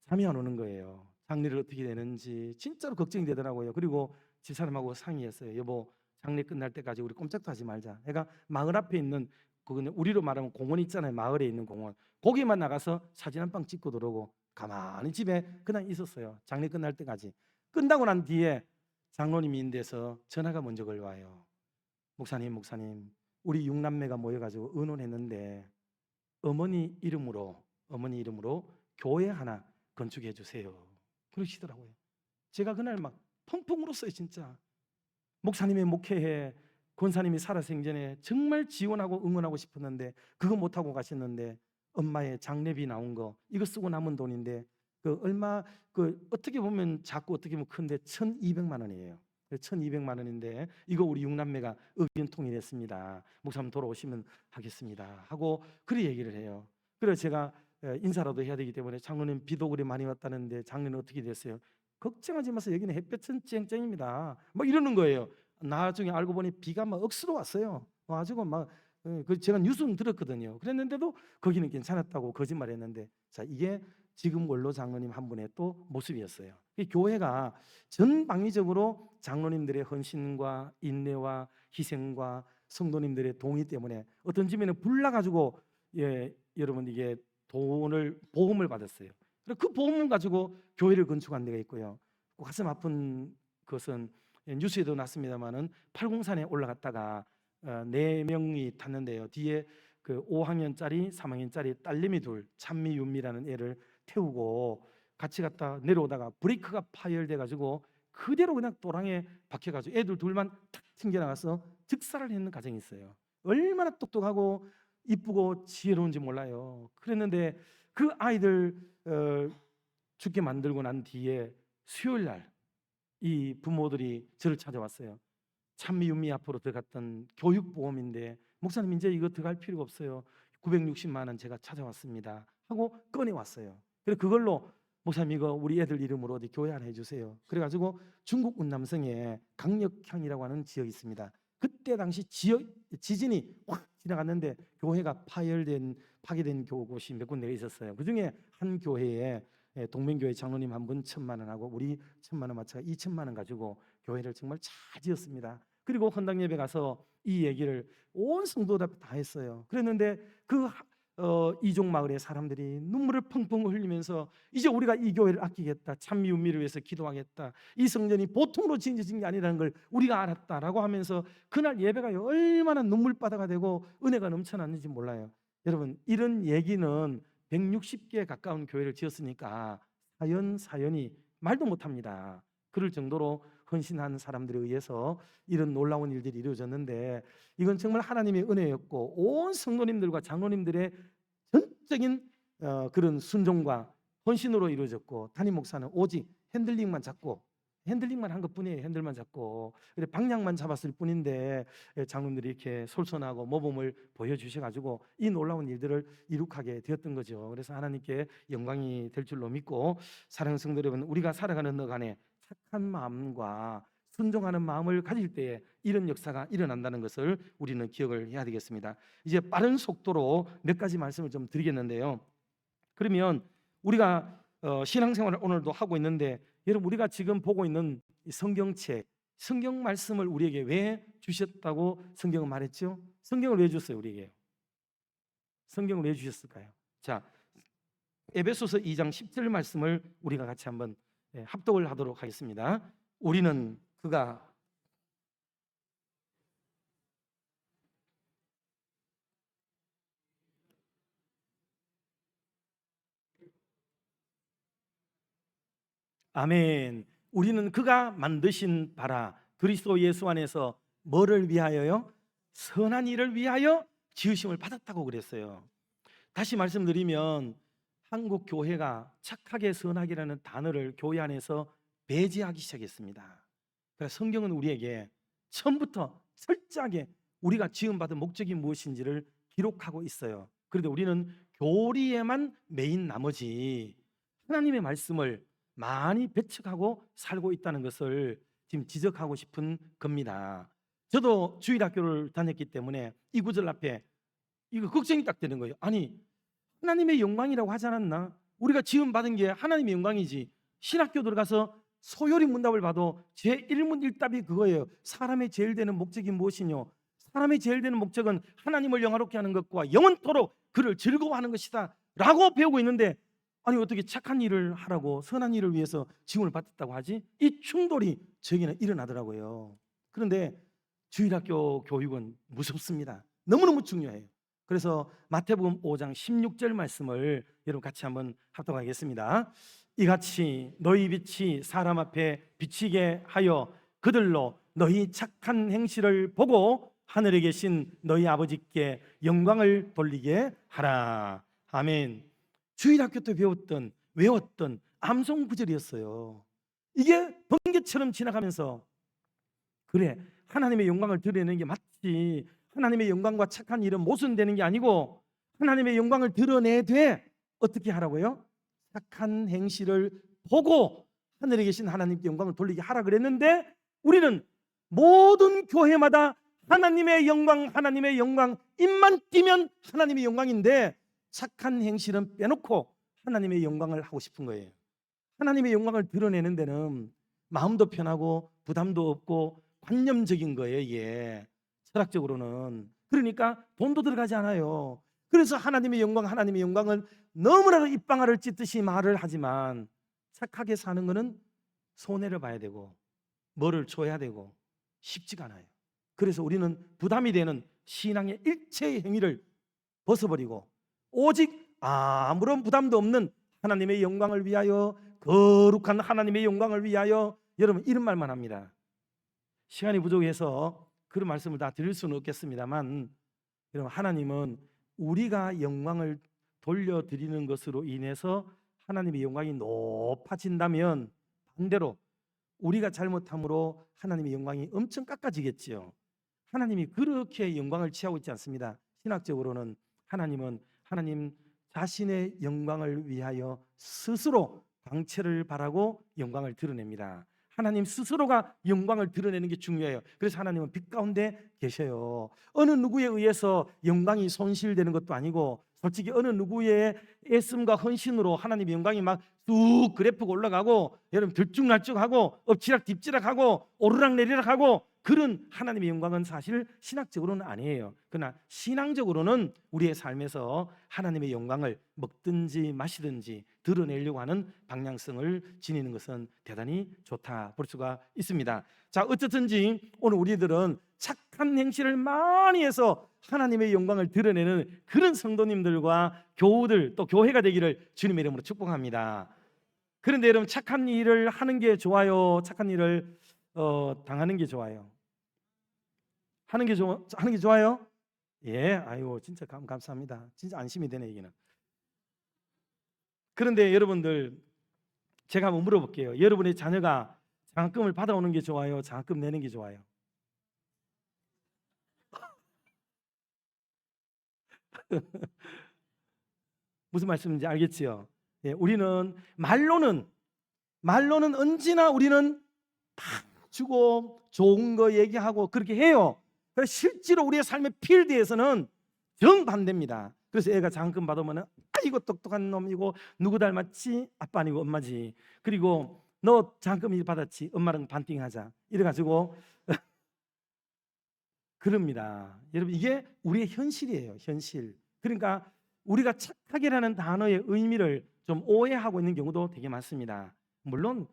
A: 잠이 안 오는 거예요. 장례를 어떻게 되는지 진짜로 걱정이 되더라고요. 그리고 집사람하고 상의했어요. 여보 장례 끝날 때까지 우리 꼼짝도 하지 말자. 내가 마을 앞에 있는 그거는 우리로 말하면 공원 있잖아요. 마을에 있는 공원. 거기만 나가서 사진 한 방 찍고 들어오고 가만히 집에 그냥 있었어요. 장례 끝날 때까지. 끝나고 난 뒤에 장로님이 인데서 전화가 먼저 걸려와요. 목사님 우리 6남매가 모여가지고 의논했는데 어머니 이름으로 교회 하나 건축해 주세요 그러시더라고요. 제가 그날 막 펑펑 울었어요 진짜. 목사님의 목회에 권사님이 살아생전에 정말 지원하고 응원하고 싶었는데 그거 못하고 가셨는데 엄마의 장례비 나온 거 이거 쓰고 남은 돈인데 그 얼마 그 어떻게 보면 작고 어떻게 보면 큰데 1,200만 원이에요. 1,200만 원인데 이거 우리 6남매가 의견 통일했습니다. 목사님 돌아오시면 하겠습니다 하고 그리 얘기를 해요. 그래서 제가 인사라도 해야 되기 때문에 장로님 비도 그리 많이 왔다는데 장례는 어떻게 됐어요? 걱정하지 마세요. 여기는 햇볕은 쨍쨍입니다. 막 이러는 거예요. 나중에 알고 보니 비가 막 억수로 왔어요. 와가지고 막 제가 뉴스는 들었거든요. 그랬는데도 거기는 괜찮았다고 거짓말했는데 자 이게 지금 원로 장로님 한 분의 또 모습이었어요. 이 교회가 전방위적으로 장로님들의 헌신과 인내와 희생과 성도님들의 동의 때문에 어떤 집에는 불나가지고 여러분 이게 보험을 받았어요. 그 보험을 가지고 교회를 건축한 데가 있고요. 가슴 아픈 것은 뉴스에도 났습니다만은 팔공산에 올라갔다가 4명이 탔는데요. 뒤에 그 5학년짜리 3학년짜리 딸내미 둘 찬미 윤미라는 애를 태우고 같이 갔다 내려오다가 브레이크가 파열돼 가지고 그대로 그냥 또랑에 박혀 가지고 애들 둘만 탁 튕겨 나가서 즉사를 했는 가정이 있어요. 얼마나 똑똑하고 이쁘고 지혜로운지 몰라요. 그랬는데 그 아이들 죽게 만들고 난 뒤에 수요일 날 이 부모들이 저를 찾아왔어요. 찬미 윤미 앞으로 들어갔던 교육보험인데 목사님 이제 이거 들어갈 필요가 없어요. 960만 원 제가 찾아왔습니다 하고 꺼내왔어요. 그래서 그걸로 목사님 이거 우리 애들 이름으로 어디 교회 하나 해주세요. 그래가지고 중국 운남성에 강력향이라고 하는 지역이 있습니다. 그때 당시 지진이 확 지나갔는데 교회가 파괴된 곳이 몇 군데가 있었어요. 그중에 한 교회에 동맹교회 장로님 한 분 1,000만 원하고 우리 1,000만 원 맞춰 2,000만 원 가지고 교회를 정말 잘 지었습니다. 그리고 헌당 예배 가서 이 얘기를 온 성도들 다 했어요. 그랬는데 그 이종 마을의 사람들이 눈물을 펑펑 흘리면서 이제 우리가 이 교회를 아끼겠다, 찬미 윤미를 위해서 기도하겠다, 이 성전이 보통으로 지어진 게 아니라는 걸 우리가 알았다라고 하면서 그날 예배가 얼마나 눈물바다가 되고 은혜가 넘쳐났는지 몰라요. 여러분 이런 얘기는 160개에 가까운 교회를 지었으니까 사연이 말도 못합니다. 그럴 정도로 헌신한 사람들에 의해서 이런 놀라운 일들이 이루어졌는데 이건 정말 하나님의 은혜였고 온 성도님들과 장로님들의 전적인 그런 순종과 헌신으로 이루어졌고 담임 목사는 오직 핸들링만 잡고 핸들링만 한 것뿐이에요. 핸들만 잡고 방향만 잡았을 뿐인데 장로님들이 이렇게 솔선하고 모범을 보여주셔가지고 이 놀라운 일들을 이룩하게 되었던 거죠. 그래서 하나님께 영광이 될 줄로 믿고, 사랑하는 성도 여러분, 우리가 살아가는 너간에 착한 마음과 순종하는 마음을 가질 때에 이런 역사가 일어난다는 것을 우리는 기억을 해야 되겠습니다. 이제 빠른 속도로 몇 가지 말씀을 좀 드리겠는데요. 그러면 우리가 신앙생활을 오늘도 하고 있는데, 여러분 우리가 지금 보고 있는 이 성경책, 성경 말씀을 우리에게 왜 주셨다고 성경은 말했죠? 성경을 왜 줬어요 우리에게? 성경을 왜 주셨을까요? 자, 에베소서 2장 10절 말씀을 우리가 같이 한번 합독을 하도록 하겠습니다. 우리는 그가 아멘. 우리는 그가 만드신 바라 그리스도 예수 안에서 뭐를 위하여요? 선한 일을 위하여 지으심을 받았다고 그랬어요. 다시 말씀드리면 한국 교회가 착하게 선하게라는 단어를 교회 안에서 배제하기 시작했습니다. 그래서 성경은 우리에게 처음부터 철저하게 우리가 지음받은 목적이 무엇인지를 기록하고 있어요. 그런데 우리는 교리에만 매인 나머지 하나님의 말씀을 많이 배척하고 살고 있다는 것을 지금 지적하고 싶은 겁니다. 저도 주일학교를 다녔기 때문에 이 구절 앞에 이거 걱정이 딱 되는 거예요. 아니, 하나님의 영광이라고 하지 않았나? 우리가 지음 받은 게 하나님의 영광이지. 신학교 들어가서 소요리 문답을 봐도 제1문1답이 그거예요. 사람의 제일 되는 목적이 무엇이뇨? 사람의 제일 되는 목적은 하나님을 영화롭게 하는 것과 영원토록 그를 즐거워하는 것이다 라고 배우고 있는데, 아니 어떻게 착한 일을 하라고 선한 일을 위해서 지원을 받았다고 하지? 이 충돌이 저에게는 일어나더라고요. 그런데 주일학교 교육은 무섭습니다. 너무너무 중요해요. 그래서 마태복음 5장 16절 말씀을 여러분 같이 한번 합독하겠습니다. 이같이 너희 빛이 사람 앞에 비치게 하여 그들로 너희 착한 행실을 보고 하늘에 계신 너희 아버지께 영광을 돌리게 하라. 아멘. 주일학교 때 배웠던 외웠던 암송 구절이었어요. 이게 번개처럼 지나가면서 그래, 하나님의 영광을 드러내는 게 맞지. 하나님의 영광과 착한 일은 모순되는 게 아니고 하나님의 영광을 드러내되 어떻게 하라고요? 착한 행실을 보고 하늘에 계신 하나님께 영광을 돌리게 하라 그랬는데, 우리는 모든 교회마다 하나님의 영광 입만 띄면 하나님의 영광인데 착한 행실은 빼놓고 하나님의 영광을 하고 싶은 거예요. 하나님의 영광을 드러내는 데는 마음도 편하고 부담도 없고 관념적인 거예요. 이게 철학적으로는. 그러니까 돈도 들어가지 않아요. 그래서 하나님의 영광은 너무나도 입방아를 찢듯이 말을 하지만 착하게 사는 거는 손해를 봐야 되고 뭐를 줘야 되고 쉽지가 않아요. 그래서 우리는 부담이 되는 신앙의 일체의 행위를 벗어버리고 오직 아무런 부담도 없는 하나님의 영광을 위하여, 거룩한 하나님의 영광을 위하여, 여러분 이런 말만 합니다. 시간이 부족해서 그런 말씀을 다 드릴 수는 없겠습니다만, 여러분 하나님은 우리가 영광을 돌려드리는 것으로 인해서 하나님의 영광이 높아진다면 반대로 우리가 잘못함으로 하나님의 영광이 엄청 깎아지겠지요. 하나님이 그렇게 영광을 취하고 있지 않습니다. 신학적으로는 하나님은 하나님 자신의 영광을 위하여 스스로 광채를 발하고 영광을 드러냅니다. 하나님 스스로가 영광을 드러내는 게 중요해요. 그래서 하나님은 빛 가운데 계셔요. 어느 누구에 의해서 영광이 손실되는 것도 아니고, 솔직히 어느 누구의 애씀과 헌신으로 하나님의 영광이 막 쑥 그래프가 올라가고 여러분 들쭉날쭉하고 엎치락 뒤치락하고 오르락내리락하고 그런 하나님의 영광은 사실 신학적으로는 아니에요. 그러나 신앙적으로는 우리의 삶에서 하나님의 영광을 먹든지 마시든지 드러내려고 하는 방향성을 지니는 것은 대단히 좋다 볼 수가 있습니다. 자, 어쨌든지 오늘 우리들은 착한 행실을 많이 해서 하나님의 영광을 드러내는 그런 성도님들과 교우들 또 교회가 되기를 주님의 이름으로 축복합니다. 그런데 여러분 착한 일을 하는 게 좋아요? 착한 일을 당하는 게 좋아요? 하는 게 좋아요? 예, 아이고 진짜 감사합니다. 진짜 안심이 되네 이게는. 그런데 여러분들 제가 한번 물어볼게요. 여러분의 자녀가 장학금을 받아오는 게 좋아요? 장학금 내는 게 좋아요? 무슨 말씀인지 알겠지요? 예, 우리는 말로는 언제나 우리는 다 주고 좋은 거 얘기하고 그렇게 해요. 그래서 실제로 우리의 삶의 필드에서는 정반대입니다. 그래서 애가 장학금 받으면 아이고 똑똑한 놈이고 누구 닮았지? 아빠 아니고 엄마지. 그리고 너 장학금 일 받았지? 엄마랑 반띵하자. 이래가지고 그럽니다. 여러분 이게 우리의 현실이에요. 현실. 그러니까 우리가 착하게라는 단어의 의미를 좀 오해하고 있는 경우도 되게 많습니다. 물론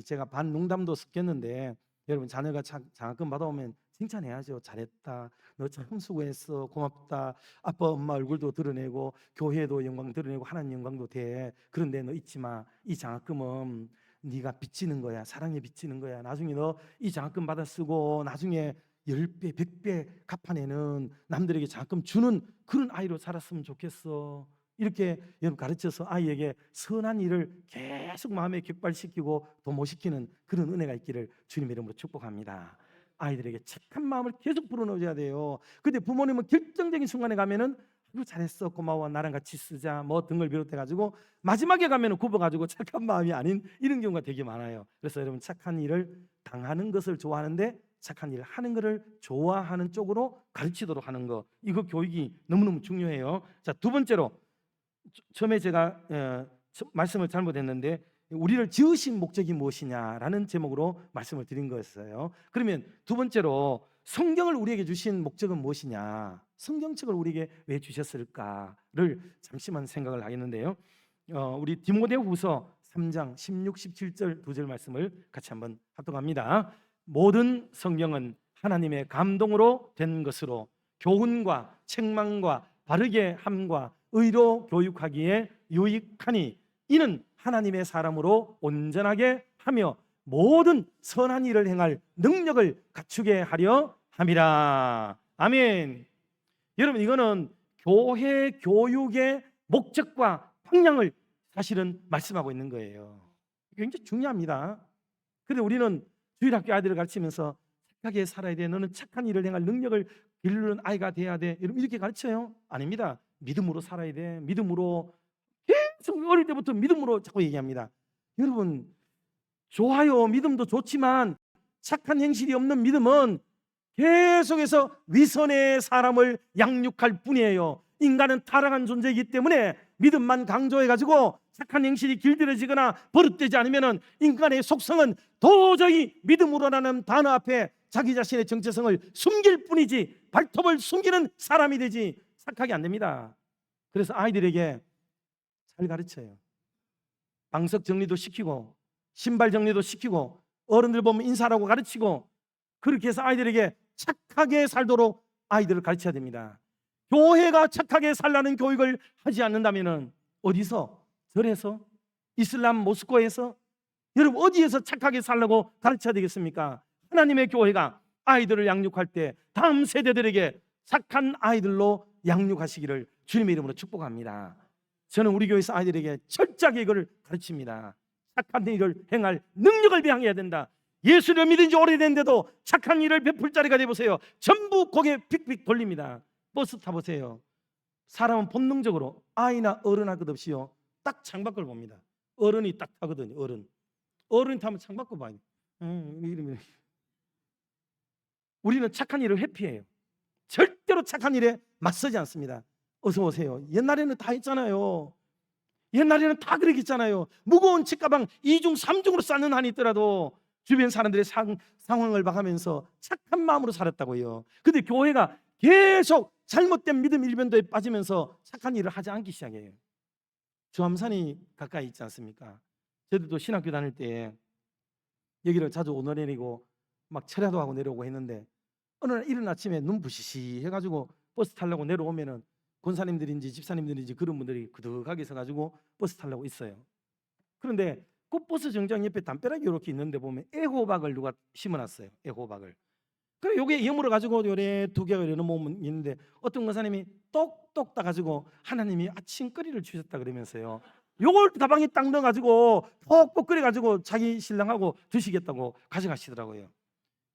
A: 제가 반 농담도 섞였는데 여러분 자녀가 장학금 받아오면 칭찬해야죠. 잘했다. 너 참 수고했어. 고맙다. 아빠 엄마 얼굴도 드러내고 교회도 영광 드러내고 하나님 영광도 돼. 그런데 너 잊지 마. 이 장학금은 네가 빚지는 거야. 사랑에 빚지는 거야. 나중에 너 이 장학금 받아 쓰고 나중에 10배, 100배 갚아내는 남들에게 장학금 주는 그런 아이로 자랐으면 좋겠어. 이렇게 여러분 가르쳐서 아이에게 선한 일을 계속 마음에 격발시키고 도모시키는 그런 은혜가 있기를 주님의 이름으로 축복합니다. 아이들에게 착한 마음을 계속 불어넣어줘야 돼요. 근데 부모님은 결정적인 순간에 가면은 아유 잘했어 고마워 나랑 같이 쓰자 뭐 등을 비롯해가지고 마지막에 가면은 굽어가지고 착한 마음이 아닌 이런 경우가 되게 많아요. 그래서 여러분 착한 일을 당하는 것을 좋아하는데 착한 일을 하는 것을 좋아하는 쪽으로 가르치도록 하는 거, 이거 교육이 너무너무 중요해요. 자, 두 번째로 처음에 제가 말씀을 잘못했는데 우리를 지으신 목적이 무엇이냐라는 제목으로 말씀을 드린 거였어요. 그러면 두 번째로 성경을 우리에게 주신 목적은 무엇이냐, 성경책을 우리에게 왜 주셨을까를 잠시만 생각을 하겠는데요. 우리 디모데후서 3장 16, 17절 두 절 말씀을 같이 한번 합독합니다. 모든 성경은 하나님의 감동으로 된 것으로 교훈과 책망과 바르게 함과 의로 교육하기에 유익하니 이는 하나님의 사람으로 온전하게 하며 모든 선한 일을 행할 능력을 갖추게 하려 함이라. 아멘. 여러분 이거는 교회 교육의 목적과 방향을 사실은 말씀하고 있는 거예요. 굉장히 중요합니다. 그런데 우리는 주일학교 아이들을 가르치면서 착하게 살아야 돼, 너는 착한 일을 행할 능력을 기르는 아이가 돼야 돼, 이렇게 가르쳐요? 아닙니다. 믿음으로 살아야 돼. 믿음으로 계속 어릴 때부터 믿음으로 자꾸 얘기합니다. 여러분 좋아요. 믿음도 좋지만 착한 행실이 없는 믿음은 계속해서 위선의 사람을 양육할 뿐이에요. 인간은 타락한 존재이기 때문에 믿음만 강조해가지고 착한 행실이 길들여지거나 버릇되지 않으면 인간의 속성은 도저히 믿음으로라는 단어 앞에 자기 자신의 정체성을 숨길 뿐이지 발톱을 숨기는 사람이 되지 착하게 안 됩니다. 그래서 아이들에게 잘 가르쳐요. 방석 정리도 시키고 신발 정리도 시키고 어른들 보면 인사라고 가르치고 그렇게 해서 아이들에게 착하게 살도록 아이들을 가르쳐야 됩니다. 교회가 착하게 살라는 교육을 하지 않는다면 어디서? 절에서? 이슬람 모스크에서? 여러분 어디에서 착하게 살라고 가르쳐야 되겠습니까? 하나님의 교회가 아이들을 양육할 때 다음 세대들에게 착한 아이들로 양육하시기를 주님의 이름으로 축복합니다. 저는 우리 교회에서 아이들에게 철저하게 이걸 가르칩니다. 착한 일을 행할 능력을 배양해야 된다. 예수를 믿은 지 오래됐는데도 착한 일을 베풀 자리가 되보세요. 전부 고개 픽픽 돌립니다. 버스 타보세요. 사람은 본능적으로 아이나 어른 할 것 없이요 딱 창밖을 봅니다. 어른이 딱 타거든요. 어른이 타면 창밖을 봐요. 우리는 착한 일을 회피해요. 절대로 착한 일에 맞서지 않습니다. 어서 오세요. 옛날에는 다 했잖아요. 옛날에는 다 그렇게 했잖아요. 무거운 책가방 2중 3중으로 쌓는 한이 있더라도 주변 사람들의 상황을 봐가면서 착한 마음으로 살았다고요. 근데 교회가 계속 잘못된 믿음 일변도에 빠지면서 착한 일을 하지 않기 시작해요. 주암산이 가까이 있지 않습니까? 저희들도 신학교 다닐 때 여기를 자주 오내리고 막 철야도 하고 내려오고 했는데 어느 날 이른 아침에 눈 부시시 해가지고 버스 타려고 내려오면은 권사님들인지 집사님들인지 그런 분들이 그득하게 서가지고 버스 타려고 있어요. 그런데 그 버스 정장 옆에 담벼락이 이렇게 있는데 보면 애호박을 누가 심어놨어요. 애호박을. 그래 요게 여물어 가지고 요래 두 개가 이런 몸은 있는데 어떤 권사님이 똑똑 따가지고 하나님이 아침거리를 주셨다 그러면서요 요걸 가방에 딱 넣어가지고 퍽퍽 끓여가지고 자기 신랑하고 드시겠다고 가져가시더라고요.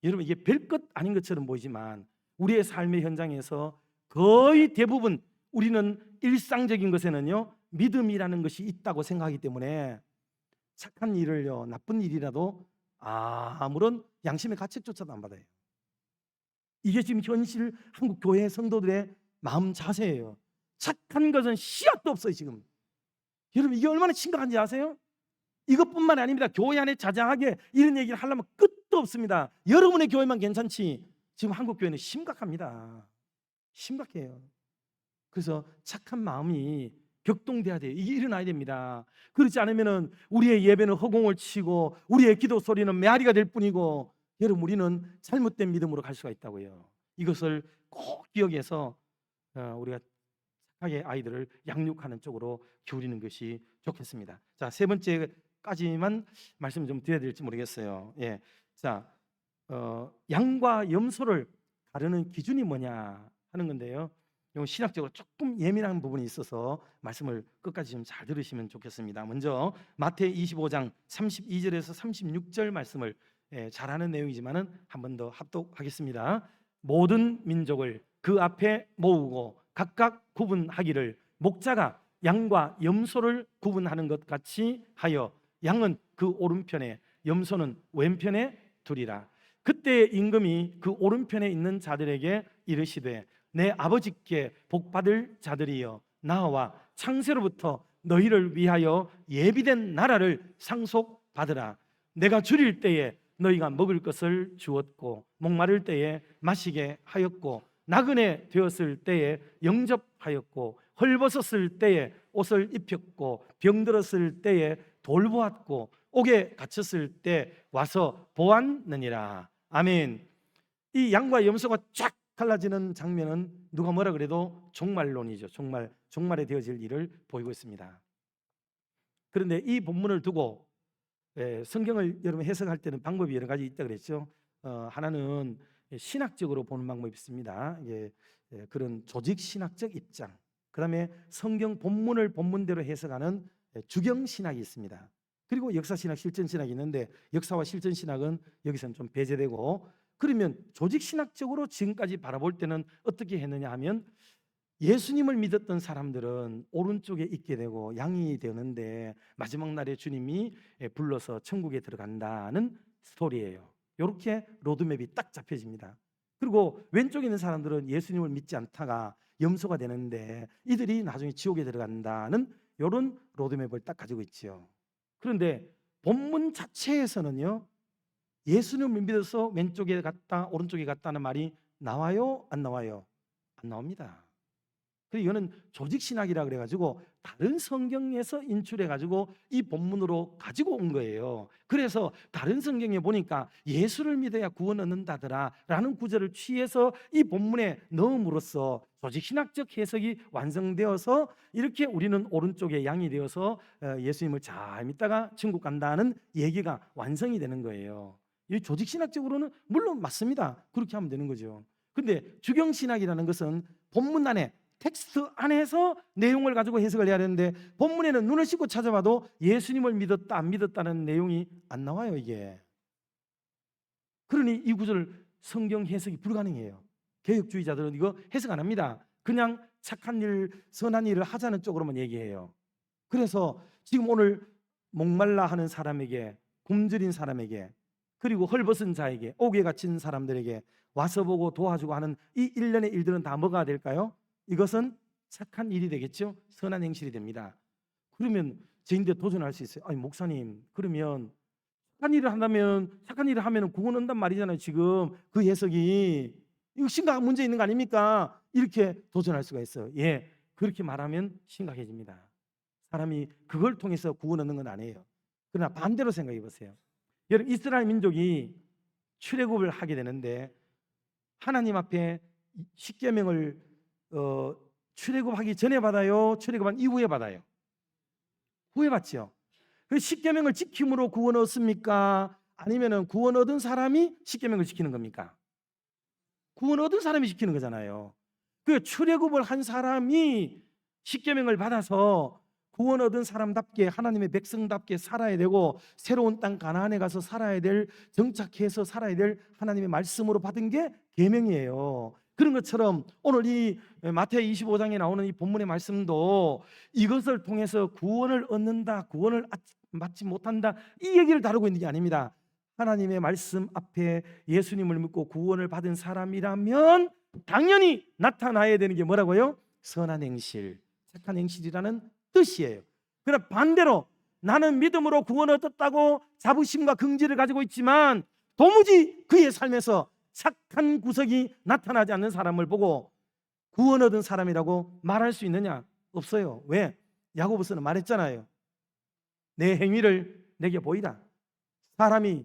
A: 여러분, 이게 별것 아닌 것처럼 보이지만 우리의 삶의 현장에서 거의 대부분 우리는 일상적인 것에는요 믿음이라는 것이 있다고 생각하기 때문에 착한 일을요, 나쁜 일이라도 아무런 양심의 가책조차도 안 받아요. 이게 지금 현실 한국 교회 성도들의 마음 자세예요. 착한 것은 씨앗도 없어요 지금. 여러분, 이게 얼마나 심각한지 아세요? 이것뿐만 아닙니다. 교회 안에 자자하게 이런 얘기를 하려면 끝도 없습니다. 여러분의 교회만 괜찮지 지금 한국 교회는 심각합니다. 심각해요. 그래서 착한 마음이 격동돼야 돼요. 이게 일어나야 됩니다. 그렇지 않으면 우리의 예배는 허공을 치고 우리의 기도 소리는 메아리가 될 뿐이고, 여러분, 우리는 잘못된 믿음으로 갈 수가 있다고요. 이것을 꼭 기억해서 우리가 착하게 아이들을 양육하는 쪽으로 기울이는 것이 좋겠습니다. 자, 세 번째까지만 말씀 좀 드려야 될지 모르겠어요. 예, 자, 양과 염소를 가르는 기준이 뭐냐 하는 건데요. 이건 신학적으로 조금 예민한 부분이 있어서 말씀을 끝까지 좀 잘 들으시면 좋겠습니다. 먼저 마태 25장 32절에서 36절 말씀을 잘 아는 내용이지만은 한 번 더 합독하겠습니다. 모든 민족을 그 앞에 모으고 각각 구분하기를 목자가 양과 염소를 구분하는 것 같이 하여 양은 그 오른편에 염소는 왼편에 두리라. 그때 임금이 그 오른편에 있는 자들에게 이르시되 내 아버지께 복받을 자들이여 나와 창세로부터 너희를 위하여 예비된 나라를 상속받으라. 내가 줄일 때에 너희가 먹을 것을 주었고 목마를 때에 마시게 하였고 나그네 되었을 때에 영접하였고 헐벗었을 때에 옷을 입혔고 병들었을 때에 돌보았고 옥에 갇혔을 때 와서 보았느니라. 아멘. 이 양과 염소가 쫙 갈라지는 장면은 누가 뭐라 그래도 종말론이죠. 종말에 되어질 일을 보이고 있습니다. 그런데 이 본문을 두고 성경을 여러분 해석할 때는 방법이 여러 가지 있다 그랬죠. 하나는 신학적으로 보는 방법이 있습니다. 그런 조직 신학적 입장. 그다음에 성경 본문을 본문대로 해석하는 주경 신학이 있습니다. 그리고 역사 신학, 실전 신학이 있는데 역사와 실전 신학은 여기서는 좀 배제되고, 그러면 조직 신학적으로 지금까지 바라볼 때는 어떻게 했느냐 하면 예수님을 믿었던 사람들은 오른쪽에 있게 되고 양이 되는데 마지막 날에 주님이 불러서 천국에 들어간다는 스토리예요. 이렇게 로드맵이 딱 잡혀집니다. 그리고 왼쪽에 있는 사람들은 예수님을 믿지 않다가 염소가 되는데 이들이 나중에 지옥에 들어간다는 이런 로드맵을 딱 가지고 있죠. 그런데 본문 자체에서는요 예수님을 믿어서 왼쪽에 갔다 오른쪽에 갔다는 말이 나와요? 안 나와요? 안 나옵니다. 그래서 이거는 조직신학이라 그래가지고 다른 성경에서 인출해가지고 이 본문으로 가지고 온 거예요. 그래서 다른 성경에 보니까 예수를 믿어야 구원 얻는다더라 라는 구절을 취해서 이 본문에 넣음으로써 조직신학적 해석이 완성되어서 이렇게 우리는 오른쪽에 양이 되어서 예수님을 잘 믿다가 천국 간다는 얘기가 완성이 되는 거예요. 이 조직신학적으로는 물론 맞습니다. 그렇게 하면 되는 거죠. 근데 주경신학이라는 것은 본문 안에 텍스트 안에서 내용을 가지고 해석을 해야 되는데 본문에는 눈을 씻고 찾아봐도 예수님을 믿었다 안 믿었다는 내용이 안 나와요. 이게 그러니 이 구절 성경 해석이 불가능해요. 개혁주의자들은 이거 해석 안 합니다. 그냥 착한 일, 선한 일을 하자는 쪽으로만 얘기해요. 그래서 지금 오늘 목말라 하는 사람에게, 굶주린 사람에게, 그리고 헐벗은 자에게, 옥에 갇힌 사람들에게 와서 보고 도와주고 하는 이 일련의 일들은 다 뭐가 될까요? 이것은 착한 일이 되겠죠. 선한 행실이 됩니다. 그러면 저인데 도전할 수 있어요. 아니 목사님, 그러면 착한 일을 한다면 착한 일을 하면 구원 온단 말이잖아요. 지금 그 해석이 이거 심각한 문제 있는 거 아닙니까? 이렇게 도전할 수가 있어요. 예, 그렇게 말하면 심각해집니다. 사람이 그걸 통해서 구원 얻는 건 아니에요. 그러나 반대로 생각해 보세요. 여러분, 이스라엘 민족이 출애굽을 하게 되는데 하나님 앞에 십계명을 출애굽하기 전에 받아요? 출애굽한 이후에 받아요? 후에 받죠. 그 십계명을 지킴으로 구원 얻습니까? 아니면은 구원 얻은 사람이 십계명을 지키는 겁니까? 구원 얻은 사람이 지키는 거잖아요. 그 출애굽을 한 사람이 십계명을 받아서 구원 얻은 사람답게 하나님의 백성답게 살아야 되고 새로운 땅 가나안에 가서 살아야 될, 정착해서 살아야 될 하나님의 말씀으로 받은 게 계명이에요. 그런 것처럼 오늘 이 마태오 25장에 나오는 이 본문의 말씀도 이것을 통해서 구원을 얻는다, 구원을 받지 못한다, 이 얘기를 다루고 있는 게 아닙니다. 하나님의 말씀 앞에 예수님을 믿고 구원을 받은 사람이라면 당연히 나타나야 되는 게 뭐라고요? 선한 행실, 착한 행실이라는 뜻이에요. 그러나 반대로 나는 믿음으로 구원 얻었다고 자부심과 긍지를 가지고 있지만 도무지 그의 삶에서 착한 구석이 나타나지 않는 사람을 보고 구원 얻은 사람이라고 말할 수 있느냐? 없어요. 왜? 야고보서는 말했잖아요. 내 행위를 내게 보이라. 사람이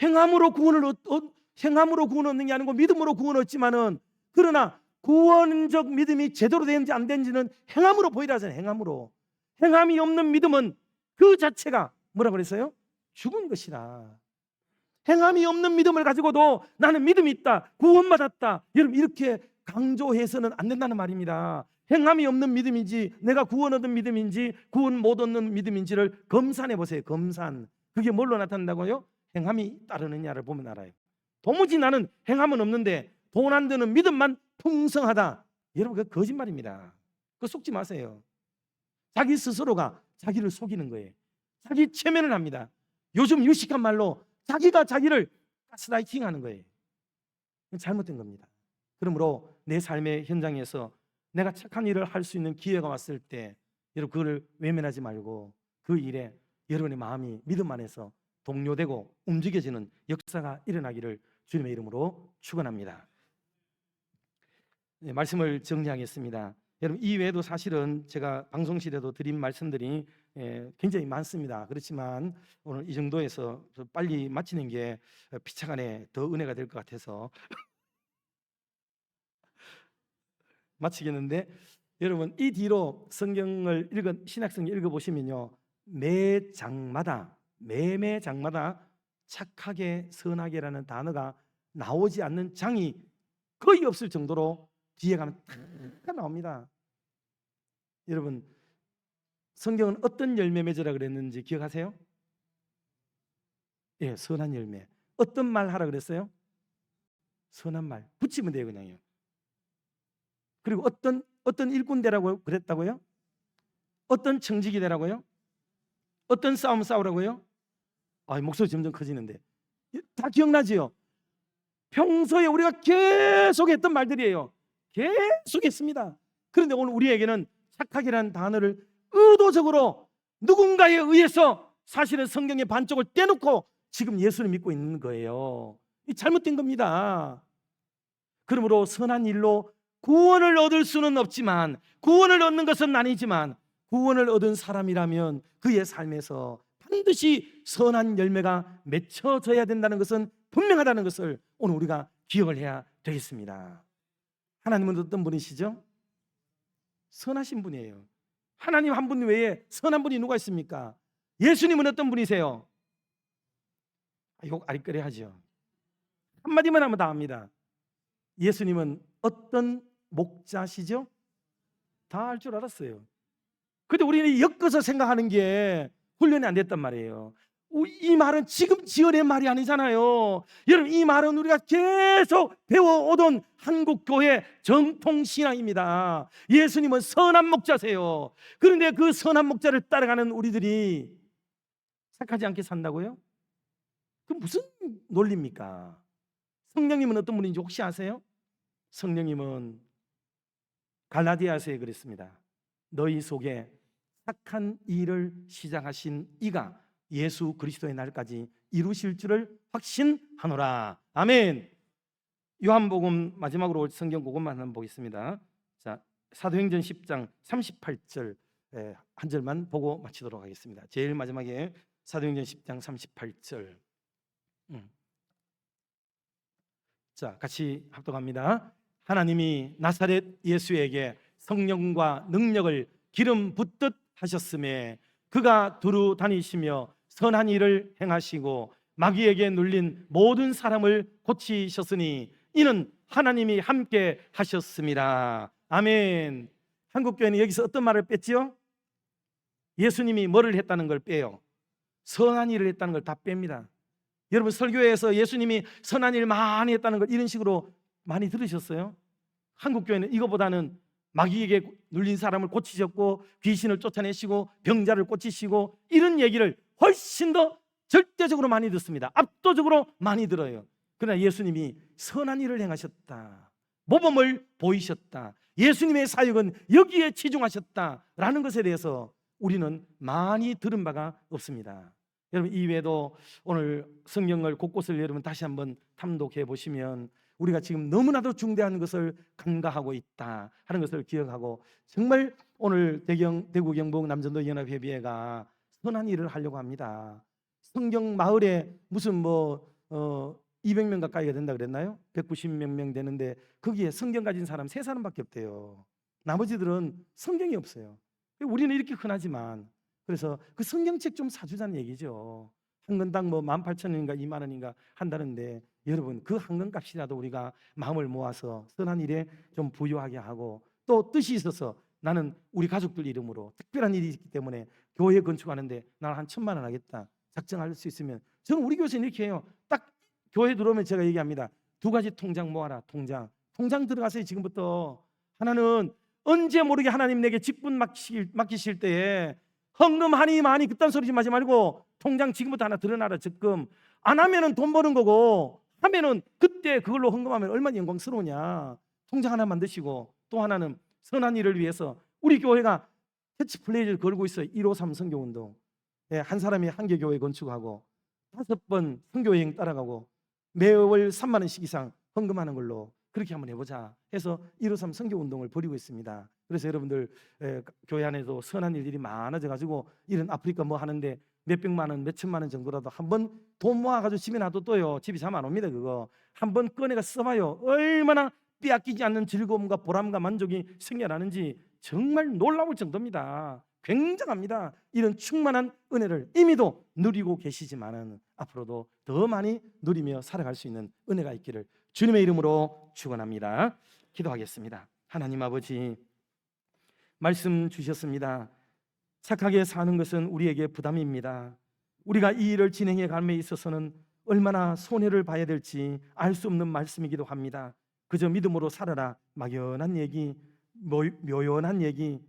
A: 행함으로 구원을 얻는 게 아니고 믿음으로 구원 얻지만은, 그러나 구원적 믿음이 제대로 되는지 안 되는지는 행함으로 보이라 하잖아요. 행함으로. 행함이 없는 믿음은 그 자체가 뭐라고 그랬어요? 죽은 것이라. 행함이 없는 믿음을 가지고도 나는 믿음이 있다, 구원받았다, 여러분 이렇게 강조해서는 안 된다는 말입니다. 행함이 없는 믿음인지 내가 구원 얻은 믿음인지 구원 못 얻는 믿음인지를 검산해 보세요. 검산. 그게 뭘로 나타난다고요? 행함이 따르느냐를 보면 알아요. 도무지 나는 행함은 없는데 돈 안 드는 믿음만 풍성하다, 여러분 그 거짓말입니다. 그거 속지 마세요. 자기 스스로가 자기를 속이는 거예요. 자기 체면을 합니다. 요즘 유식한 말로 자기가 자기를 가스라이팅 하는 거예요. 잘못된 겁니다. 그러므로 내 삶의 현장에서 내가 착한 일을 할 수 있는 기회가 왔을 때 여러분 그거를 외면하지 말고 그 일에 여러분의 마음이 믿음 안에서 동료되고 움직여지는 역사가 일어나기를 주님의 이름으로 축원합니다. 네, 말씀을 정리하겠습니다. 여러분 이 외에도 사실은 제가 방송실에도 드린 말씀들이 굉장히 많습니다. 그렇지만 오늘 이 정도에서 빨리 마치는 게 피차간에 더 은혜가 될 것 같아서 마치겠는데, 여러분 이 뒤로 성경을 신약성경 읽어보시면요, 매 장마다 착하게 선하게라는 단어가 나오지 않는 장이 거의 없을 정도로 뒤에 가면 다 나옵니다. 여러분 성경은 어떤 열매 맺으라 그랬는지 기억하세요? 예, 선한 열매. 어떤 말 하라 그랬어요? 선한 말 붙이면 돼요, 그냥요. 그리고 어떤 일꾼 되라고 그랬다고요? 어떤 청지기 되라고요? 어떤 싸움 싸우라고요? 목소리 점점 커지는데 다 기억나지요? 평소에 우리가 계속 했던 말들이에요. 계속 했습니다. 그런데 오늘 우리에게는 착하게라는 단어를 의도적으로 누군가에 의해서 사실은 성경의 반쪽을 떼놓고 지금 예수를 믿고 있는 거예요. 이 잘못된 겁니다. 그러므로 선한 일로 구원을 얻을 수는 없지만, 구원을 얻는 것은 아니지만 구원을 얻은 사람이라면 그의 삶에서 반드시 선한 열매가 맺혀져야 된다는 것은 분명하다는 것을 오늘 우리가 기억을 해야 되겠습니다. 하나님은 어떤 분이시죠? 선하신 분이에요. 하나님 한 분 외에 선한 분이 누가 있습니까? 예수님은 어떤 분이세요? 이거 아리까리하죠. 한마디만 하면 다 압니다. 예수님은 어떤 목자시죠? 다 알 줄 알았어요. 근데 우리는 엮어서 생각하는 게 훈련이 안 됐단 말이에요. 이 말은 지금 지어낸 말이 아니잖아요. 여러분 이 말은 우리가 계속 배워오던 한국교회 정통신앙입니다. 예수님은 선한 목자세요. 그런데 그 선한 목자를 따라가는 우리들이 착하지 않게 산다고요? 그 무슨 논리입니까? 성령님은 어떤 분인지 혹시 아세요? 성령님은 갈라디아서에 그랬습니다. 너희 속에 착한 일을 시작하신 이가 예수 그리스도의 날까지 이루실 줄을 확신하노라. 아멘. 요한복음 마지막으로 올 성경 그것만 한번 보겠습니다. 자, 사도행전 10장 38절 한 절만 보고 마치도록 하겠습니다. 제일 마지막에 사도행전 10장 38절. 자, 같이 합독합니다. 하나님이 나사렛 예수에게 성령과 능력을 기름 붓듯 하셨음에 그가 두루 다니시며 선한 일을 행하시고 마귀에게 눌린 모든 사람을 고치셨으니 이는 하나님이 함께 하셨습니다. 아멘. 한국교회는 여기서 어떤 말을 뺐지요? 예수님이 뭐를 했다는 걸 빼요. 선한 일을 했다는 걸 다 뺍니다. 여러분 설교에서 예수님이 선한 일 많이 했다는 걸 이런 식으로 많이 들으셨어요? 한국 교회는 이거보다는 마귀에게 눌린 사람을 고치셨고 귀신을 쫓아내시고 병자를 고치시고 이런 얘기를 훨씬 더 절대적으로 많이 듣습니다. 압도적으로 많이 들어요. 그러나 예수님이 선한 일을 행하셨다, 모범을 보이셨다, 예수님의 사역은 여기에 치중하셨다라는 것에 대해서 우리는 많이 들은 바가 없습니다. 여러분 이외에도 오늘 성경을 곳곳을 여러분 다시 한번 탐독해 보시면 우리가 지금 너무나도 중대한 것을 간과하고 있다 하는 것을 기억하고, 정말 오늘 대구 경북 남전도 연합회비회가 선한 일을 하려고 합니다. 성경 마을에 무슨 200명 가까이가 된다 그랬나요? 190몇 명 되는데 거기에 성경 가진 사람 3사람밖에 없대요. 나머지들은 성경이 없어요. 우리는 이렇게 흔하지만, 그래서 그 성경책 좀 사주자는 얘기죠. 한 권당 18,000원인가 2만 원인가 한다는데, 여러분 그 한 권 값이라도 우리가 마음을 모아서 선한 일에 좀 부여하게 하고, 또 뜻이 있어서 나는 우리 가족들 이름으로 특별한 일이 있기 때문에 교회 건축하는데 나는 한 1,000만 원 하겠다 작정할 수 있으면, 저는 우리 교회에서 이렇게 해요. 딱 교회 들어오면 제가 얘기합니다. 2가지 통장 모아라. 통장 들어가세요. 지금부터. 하나는 언제 모르게 하나님 내게 직분 맡기실 때에 헌금하니 많이 그딴 소리 좀 하지 말고 통장 지금부터 하나 드러나라. 적금 안 하면은 돈 버는 거고, 하면은 그때 그걸로 헌금하면 얼마나 영광스러우냐. 통장 하나 만드시고, 또 하나는 선한 일을 위해서 우리 교회가 캐치플레이를 걸고 있어요. 153 선교운동. 한 사람이 한 개 교회 건축하고 5번 선교여행 따라가고 매월 3만 원씩 이상 헌금하는 걸로 그렇게 한번 해보자 해서 153 선교운동을 벌이고 있습니다. 그래서 여러분들 교회 안에도 선한 일들이 많아져가지고 이런 아프리카 하는데 몇백만 원, 몇천만 원 정도라도 한번 돈 모아가지고 집에 놔둬도요, 집이 잠 안 옵니다. 그거 한번 꺼내가 써봐요. 얼마나 빼앗기지 않는 즐거움과 보람과 만족이 생겨나는지 정말 놀라울 정도입니다. 굉장합니다. 이런 충만한 은혜를 이미도 누리고 계시지만은 앞으로도 더 많이 누리며 살아갈 수 있는 은혜가 있기를 주님의 이름으로 축원합니다. 기도하겠습니다. 하나님 아버지, 말씀 주셨습니다. 착하게 사는 것은 우리에게 부담입니다. 우리가 이 일을 진행해 감에 있어서는 얼마나 손해를 봐야 될지 알 수 없는 말씀이기도 합니다. 그저 믿음으로 살아라, 막연한 얘기, 묘연한 얘기,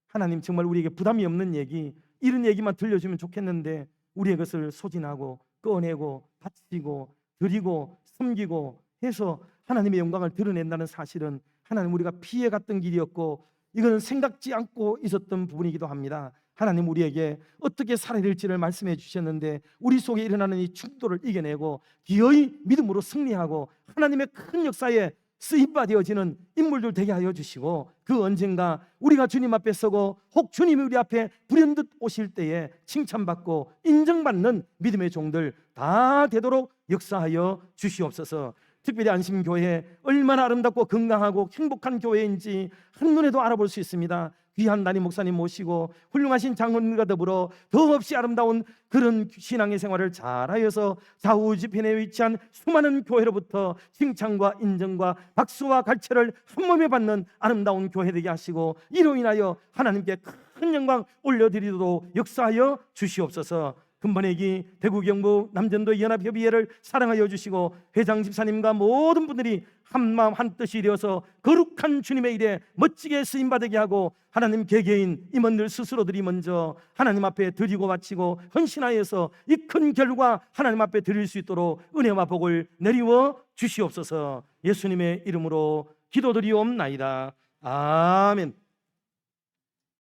A: 하나님 정말 우리에게 부담이 없는 얘기, 이런 얘기만 들려주면 좋겠는데 우리의 것을 소진하고 꺼내고 바치고 드리고 섬기고 해서 하나님의 영광을 드러낸다는 사실은 하나님 우리가 피해갔던 길이었고, 이거는 생각지 않고 있었던 부분이기도 합니다. 하나님 우리에게 어떻게 살아야 될지를 말씀해 주셨는데, 우리 속에 일어나는 이 충돌을 이겨내고 기어이 믿음으로 승리하고 하나님의 큰 역사에 쓰임바 되어지는 인물들 되게 하여 주시고, 그 언젠가 우리가 주님 앞에 서고 혹 주님이 우리 앞에 불현듯 오실 때에 칭찬받고 인정받는 믿음의 종들 다 되도록 역사하여 주시옵소서. 특별히 안심교회 얼마나 아름답고 건강하고 행복한 교회인지 한눈에도 알아볼 수 있습니다. 귀한 담임 목사님 모시고 훌륭하신 장로님과 더불어 더없이 아름다운 그런 신앙의 생활을 잘하여서 좌우지편에 위치한 수많은 교회로부터 칭찬과 인정과 박수와 갈채를 한몸에 받는 아름다운 교회 되게 하시고, 이로 인하여 하나님께 큰 영광 올려드리도록 역사하여 주시옵소서. 금번에기 대구 경북 남전도 연합협의회를 사랑하여 주시고 회장 집사님과 모든 분들이 한마음 한뜻이 되어서 거룩한 주님의 일에 멋지게 쓰임받게 하고, 하나님 개개인 임원들 스스로들이 먼저 하나님 앞에 드리고 바치고 헌신하여서 이 큰 결과 하나님 앞에 드릴 수 있도록 은혜와 복을 내리워 주시옵소서. 예수님의 이름으로 기도드리옵나이다. 아멘.